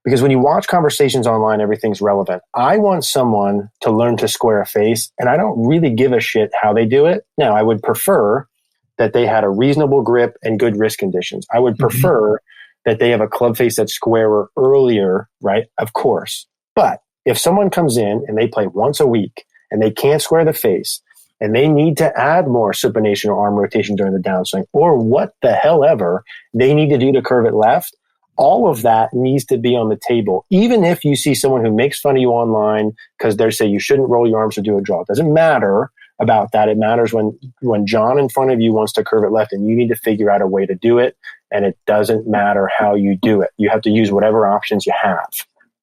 because when you watch conversations online, everything's relevant. I want someone to learn to square a face, and I don't really give a shit how they do it. Now, I would prefer that they had a reasonable grip and good wrist conditions. I would prefer that they have a club face that's squarer earlier, right? Of course. But if someone comes in and they play once a week and they can't square the face, and they need to add more supination or arm rotation during the downswing, or what the hell ever they need to do to curve it left, all of that needs to be on the table. Even if you see someone who makes fun of you online because they say you shouldn't roll your arms to do a draw. It doesn't matter about that. It matters when John in front of you wants to curve it left, and you need to figure out a way to do it. And it doesn't matter how you do it. You have to use whatever options you have.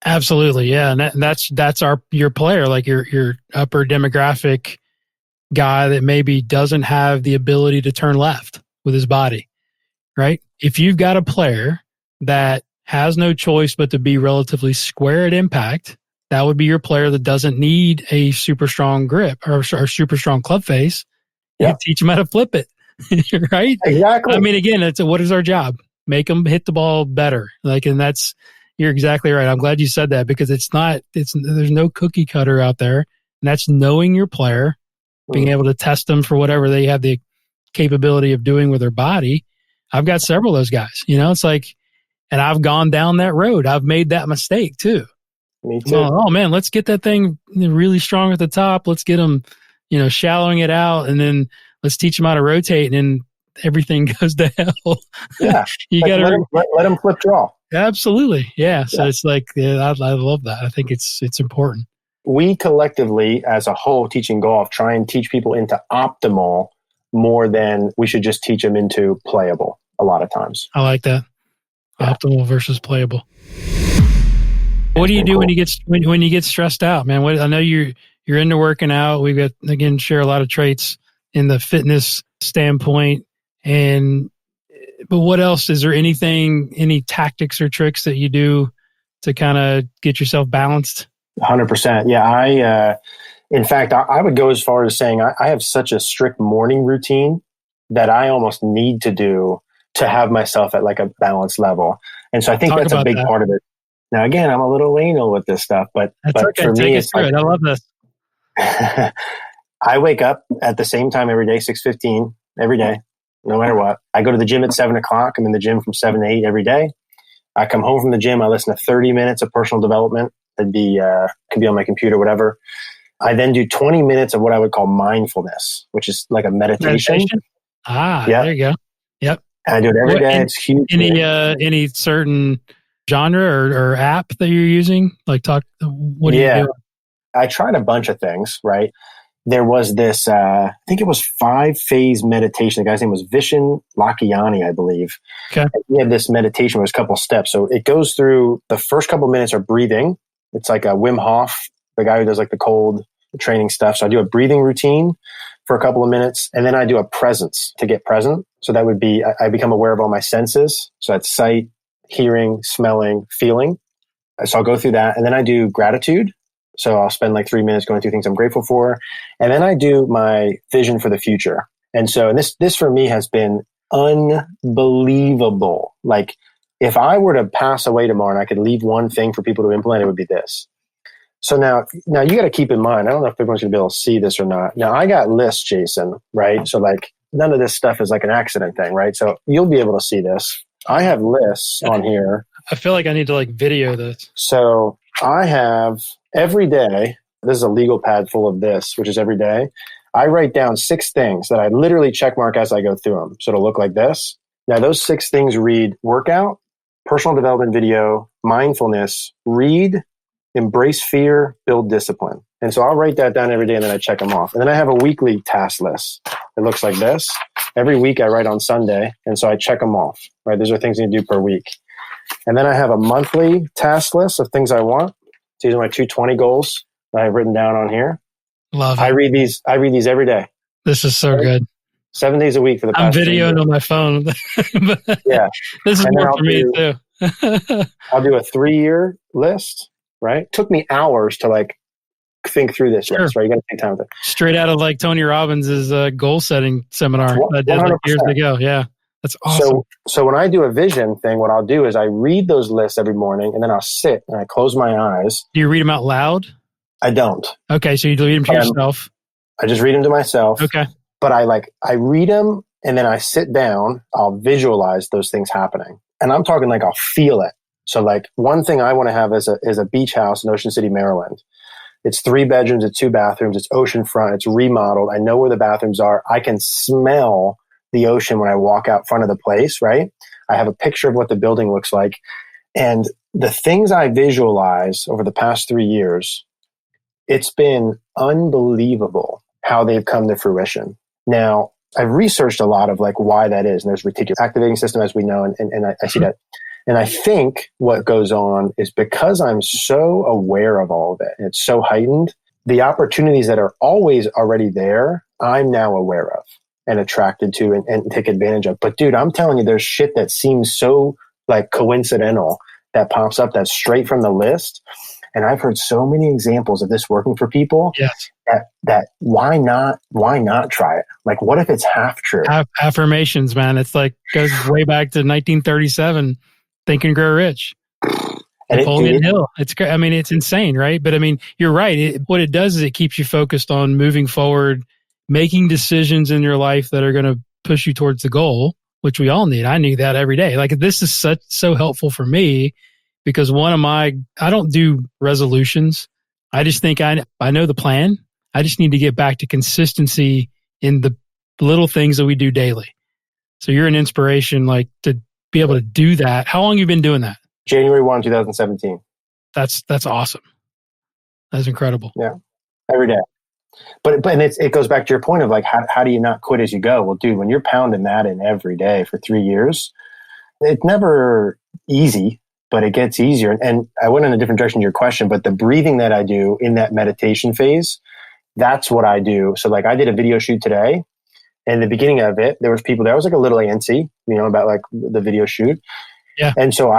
Absolutely. Yeah. And that's your player, like your upper demographic guy that maybe doesn't have the ability to turn left with his body, right? If you've got a player that has no choice but to be relatively square at impact, that would be your player that doesn't need a super strong grip or super strong club face. You teach them how to flip it, right? Exactly. I mean, again, what is our job? Make them hit the ball better. And you're exactly right. I'm glad you said that because there's no cookie cutter out there. And that's knowing your player, being able to test them for whatever they have the capability of doing with their body. I've got several of those guys, it's like, and I've gone down that road. I've made that mistake too. Me too. Oh man, let's get that thing really strong at the top. Let's get them, shallowing it out, and then let's teach them how to rotate, and then everything goes to hell. Yeah, you got to let them flip draw. Absolutely, yeah. So it's like I love that. I think it's important. We collectively, as a whole, teaching golf, try and teach people into optimal more than we should just teach them into playable. A lot of times, I like that. Optimal versus playable. What do you do when you get stressed out, man? I know you're into working out. We've got, again, share a lot of traits in the fitness standpoint. But what else? Is there any tactics or tricks that you do to kind of get yourself balanced? 100%. Yeah. In fact, I would go as far as saying I have such a strict morning routine that I almost need to do to have myself at like a balanced level. And so I think that's a big part of it. Now, again, I'm a little anal with this stuff, but okay. For me, it's like, I love this. I wake up at the same time every day, 6:15 every day, no matter what. I go to the gym at 7:00. I'm in the gym from 7 to 8 every day. I come home from the gym. I listen to 30 minutes of personal development. Could be on my computer, whatever. I then do 20 minutes of what I would call mindfulness, which is like a meditation. There you go. Yep. And I do it every day. It's huge. Any certain genre or app that you're using? What do you do? I tried a bunch of things, right? There was this, I think it was 5-phase meditation. The guy's name was Vishen Lakhiani, I believe. Okay. And he had this meditation where there's a couple steps. So it goes through, the first couple minutes are breathing. It's like a Wim Hof, the guy who does like the cold training stuff. So I do a breathing routine for a couple of minutes, and then I do a presence to get present. So that would be, I become aware of all my senses. So that's sight, hearing, smelling, feeling. So I'll go through that. And then I do gratitude. So I'll spend like 3 minutes going through things I'm grateful for. And then I do my vision for the future. And so this for me has been unbelievable. Like if I were to pass away tomorrow and I could leave one thing for people to implement, it would be this. So now you got to keep in mind, I don't know if everyone's going to be able to see this or not. Now I got lists, Jason, right? So like none of this stuff is like an accident thing, right? So you'll be able to see this. I have lists on here. I feel like I need to like video this. So I have every day, this is a legal pad full of this, which is every day. I write down 6 things that I literally check mark as I go through them. So it'll look like this. Now those 6 things read workout, personal development video, mindfulness, read, embrace fear, build discipline. And so I'll write that down every day and then I check them off. And then I have a weekly task list. It looks like this. Every week I write on Sunday. And so I check them off, right? These are things I need to do per week. And then I have a monthly task list of things I want. So these are my 220 goals that I've written down on here. Love it. I read these every day. This is so good. 7 days a week for the past 2 years. I'm videoing on my phone. Yeah. This is more for me too. I'll do a 3-year list, right? Took me hours to like think through this list, right? You got to take time with it. Straight out of like Tony Robbins' goal setting seminar I did like years ago. Yeah. That's awesome. So when I do a vision thing, what I'll do is I read those lists every morning and then I'll sit and I close my eyes. Do you read them out loud? I don't. Okay. So you read them to yourself. I just read them to myself. Okay. But I read them and then I sit down, I'll visualize those things happening. And I'm talking like I'll feel it. So like one thing I want to have is a beach house in Ocean City, Maryland. It's 3 bedrooms, it's 2 bathrooms, it's oceanfront, it's remodeled. I know where the bathrooms are. I can smell the ocean when I walk out front of the place, right? I have a picture of what the building looks like. And the things I visualize over the past 3 years, it's been unbelievable how they've come to fruition. Now, I've researched a lot of like why that is. And there's reticular activating system, as we know, and I see that. And I think what goes on is because I'm so aware of all of it, and it's so heightened, the opportunities that are always already there, I'm now aware of and attracted to and take advantage of. But dude, I'm telling you, there's shit that seems so like coincidental that pops up that's straight from the list. And I've heard so many examples of this working for people. Yes. That why not try it? Like, what if it's half true? Affirmations, man. It's like goes way back to 1937. Think and Grow Rich. Napoleon Hill. It's great. I mean, it's insane, right? But I mean, you're right. What it does is it keeps you focused on moving forward, making decisions in your life that are going to push you towards the goal, which we all need. I need that every day. Like this is so helpful for me because I don't do resolutions. I just think I know the plan. I just need to get back to consistency in the little things that we do daily. So you're an inspiration, like to be able to do that. How long have you been doing that? January 1, 2017. That's awesome. That's incredible. Yeah. Every day. But it goes back to your point of like, how do you not quit as you go? Well, dude, when you're pounding that in every day for 3 years, it's never easy, but it gets easier. And I went in a different direction to your question, but the breathing that I do in that meditation phase, that's what I do. So like I did a video shoot today. And the beginning of it, there was people there. I was like a little antsy, about like the video shoot. Yeah. And so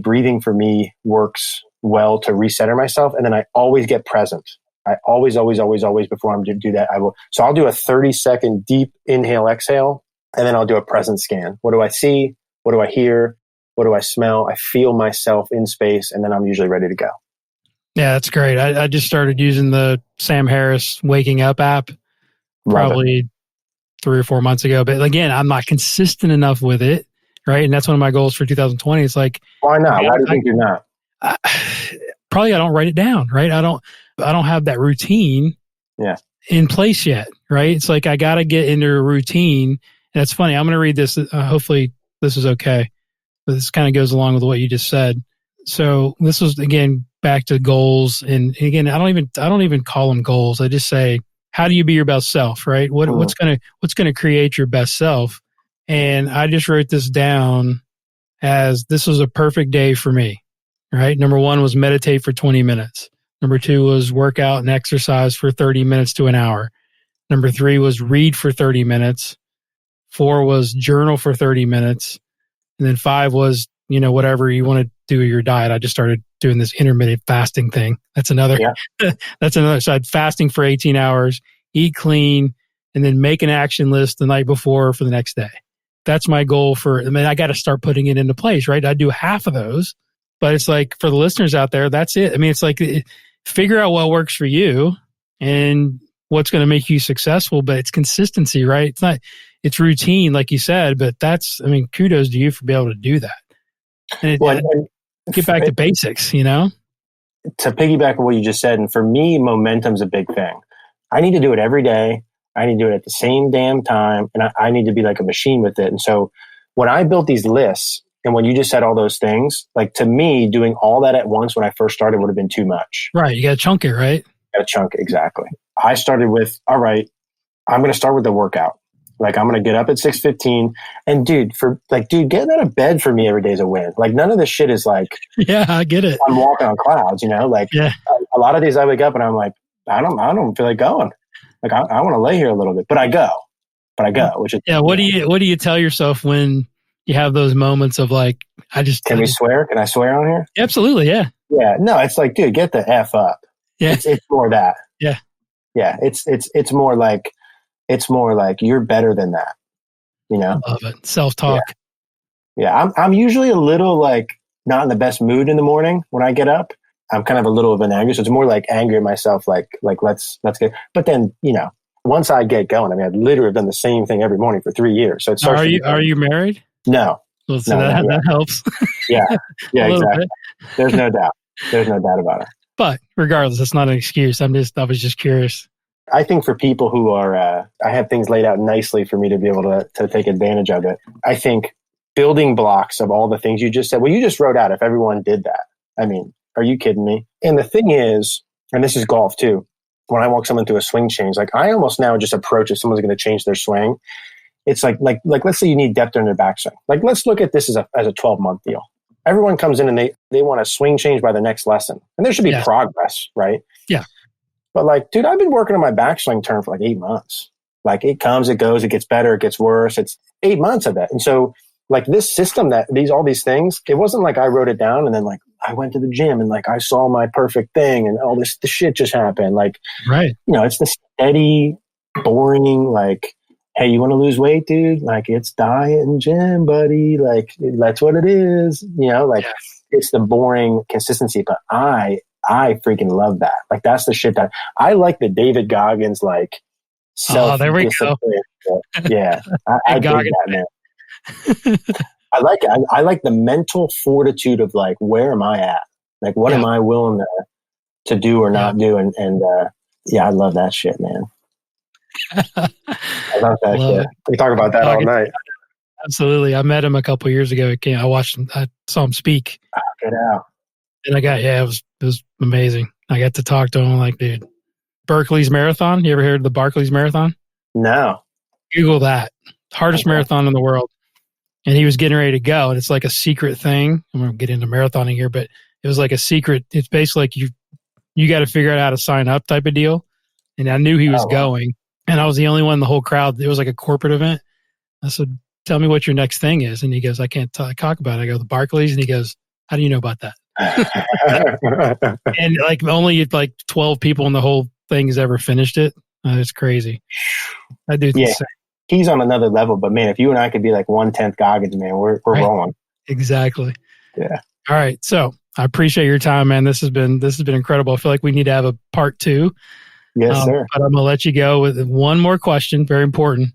breathing for me works well to recenter myself. And then I always get present. I always, before I'm to do that, So I'll do a 30-second deep inhale, exhale, and then I'll do a present scan. What do I see? What do I hear? What do I smell? I feel myself in space, and then I'm usually ready to go. Yeah, that's great. I just started using the Sam Harris Waking Up app probably 3 or 4 months ago. But again, I'm not consistent enough with it, right? And that's one of my goals for 2020. It's like, why not? Why do you think you're not? Probably I don't write it down, right? I don't have that routine in place yet, right? It's like I got to get into a routine. And it's funny. I'm going to read this. Hopefully this is okay. But this kind of goes along with what you just said. So this was, again, back to goals. And again, I don't even call them goals. I just say, how do you be your best self, right? What's going to create your best self? And I just wrote this down as this was a perfect day for me, right? Number 1 was meditate for 20 minutes. Number 2 was work out and exercise for 30 minutes to an hour. Number 3 was read for 30 minutes. 4 was journal for 30 minutes. And then 5 was, whatever you want to do with your diet. I just started doing this intermittent fasting thing. That's another, that's another side. Fasting for 18 hours, eat clean, and then make an action list the night before for the next day. That's my goal I got to start putting it into place, right? I do half of those, but it's like for the listeners out there, that's it. I mean, it's like figure out what works for you and what's going to make you successful, but it's consistency, right? It's routine, like you said, but kudos to you for being able to do that. And get back to basics, To piggyback on what you just said, and for me, momentum's a big thing. I need to do it every day. I need to do it at the same damn time, and I need to be like a machine with it. And so when I built these lists, and when you just said all those things, like to me, doing all that at once when I first started would have been too much. Right. You got to chunk it, right? Got to chunk it, exactly. I started with, all right, I'm going to start with the workout. Like I'm going to get up at 6:15 and dude, getting out of bed for me every day is a win. Like none of this shit is like, yeah, I get it. I'm walking on clouds, a lot of days I wake up and I'm like, I don't feel like going. Like I want to lay here a little bit, but I go, which is, what do you tell yourself when you have those moments of like, can we swear? Can I swear on here? Absolutely. Yeah. Yeah. No, it's like, dude, get the F up. Yeah. It's more that. Yeah. Yeah. It's more like you're better than that. I love it. Self-talk. Yeah. I'm usually a little like not in the best mood in the morning when I get up. I'm kind of a little of an anger. So it's more like anger at myself. Like let's get, but then, once I get going, I'd literally done the same thing every morning for 3 years. So it starts. Are you married? No. Well, so that helps. Yeah. Yeah, exactly. Bit. There's no doubt. There's no doubt about it. But regardless, it's not an excuse. I was just curious. I think for people who are, I have things laid out nicely for me to be able to take advantage of it. I think building blocks of all the things you just said. Well, you just wrote out if everyone did that. Are you kidding me? And the thing is, and this is golf too, when I walk someone through a swing change, like I almost now just approach if someone's going to change their swing. It's like let's say you need depth in their backswing. Like let's look at this as a 12-month deal. Everyone comes in and they want a swing change by the next lesson. And there should be progress, right? Yeah. But like, dude, I've been working on my backswing turn for like 8 months. Like it comes, it goes, it gets better, it gets worse. It's 8 months of it. And so like this system all these things, it wasn't like I wrote it down and then like I went to the gym and like I saw my perfect thing and all this, the shit just happened. Like, right. It's the steady, boring, like, hey, you want to lose weight, dude? Like it's diet and gym, buddy. Like that's what it is. It's the boring consistency, but I freaking love that. Like that's the shit that I like, the David Goggins, like self-discipline. Yeah. I dig that, man. I like the mental fortitude of like, where am I at? Like, what am I willing to do or not do? And I love that shit, man. I love that shit. We talk about that all night. Absolutely. I met him a couple years ago. I saw him speak. Get out. And it was amazing. I got to talk to him like, dude, Barclays Marathon. You ever heard of the Barclays Marathon? No. Google that. Hardest marathon in the world. And he was getting ready to go. And it's like a secret thing. I'm going to get into marathoning here, but it was like a secret. It's basically like you got to figure out how to sign up type of deal. And I knew he was going. And I was the only one in the whole crowd. It was like a corporate event. I said, tell me what your next thing is. And he goes, I can't talk about it. I go, the Barclays. And he goes, how do you know about that? And like only like 12 people in the whole thing has ever finished it. It's crazy. That dude's insane. He's on another level, but man, if you and I could be like 1/10 Goggins, man, we're rolling. Exactly. Yeah. All right. So I appreciate your time, man. This has been incredible. I feel like we need to have a part 2. Yes, sir. But I'm going to let you go with one more question. Very important.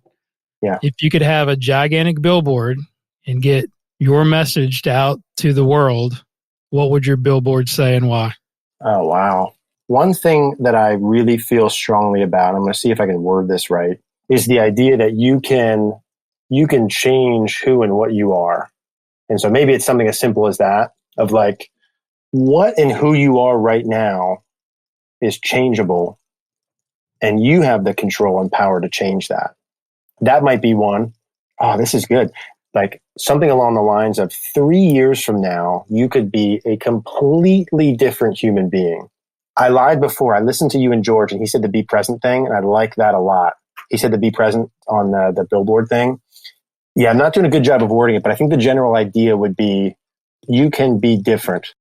Yeah. If you could have a gigantic billboard and get your message out to the world, what would your billboard say and why? Oh, wow. One thing that I really feel strongly about, I'm going to see if I can word this right, is the idea that you can change who and what you are. And so maybe it's something as simple as that, of like, what and who you are right now is changeable, and you have the control and power to change that. That might be one. Oh, this is good. Like something along the lines of 3 years from now, you could be a completely different human being. I lied before. I listened to you and George, and he said the be present thing, and I like that a lot. He said to be present on the billboard thing. Yeah, I'm not doing a good job of wording it, but I think the general idea would be you can be different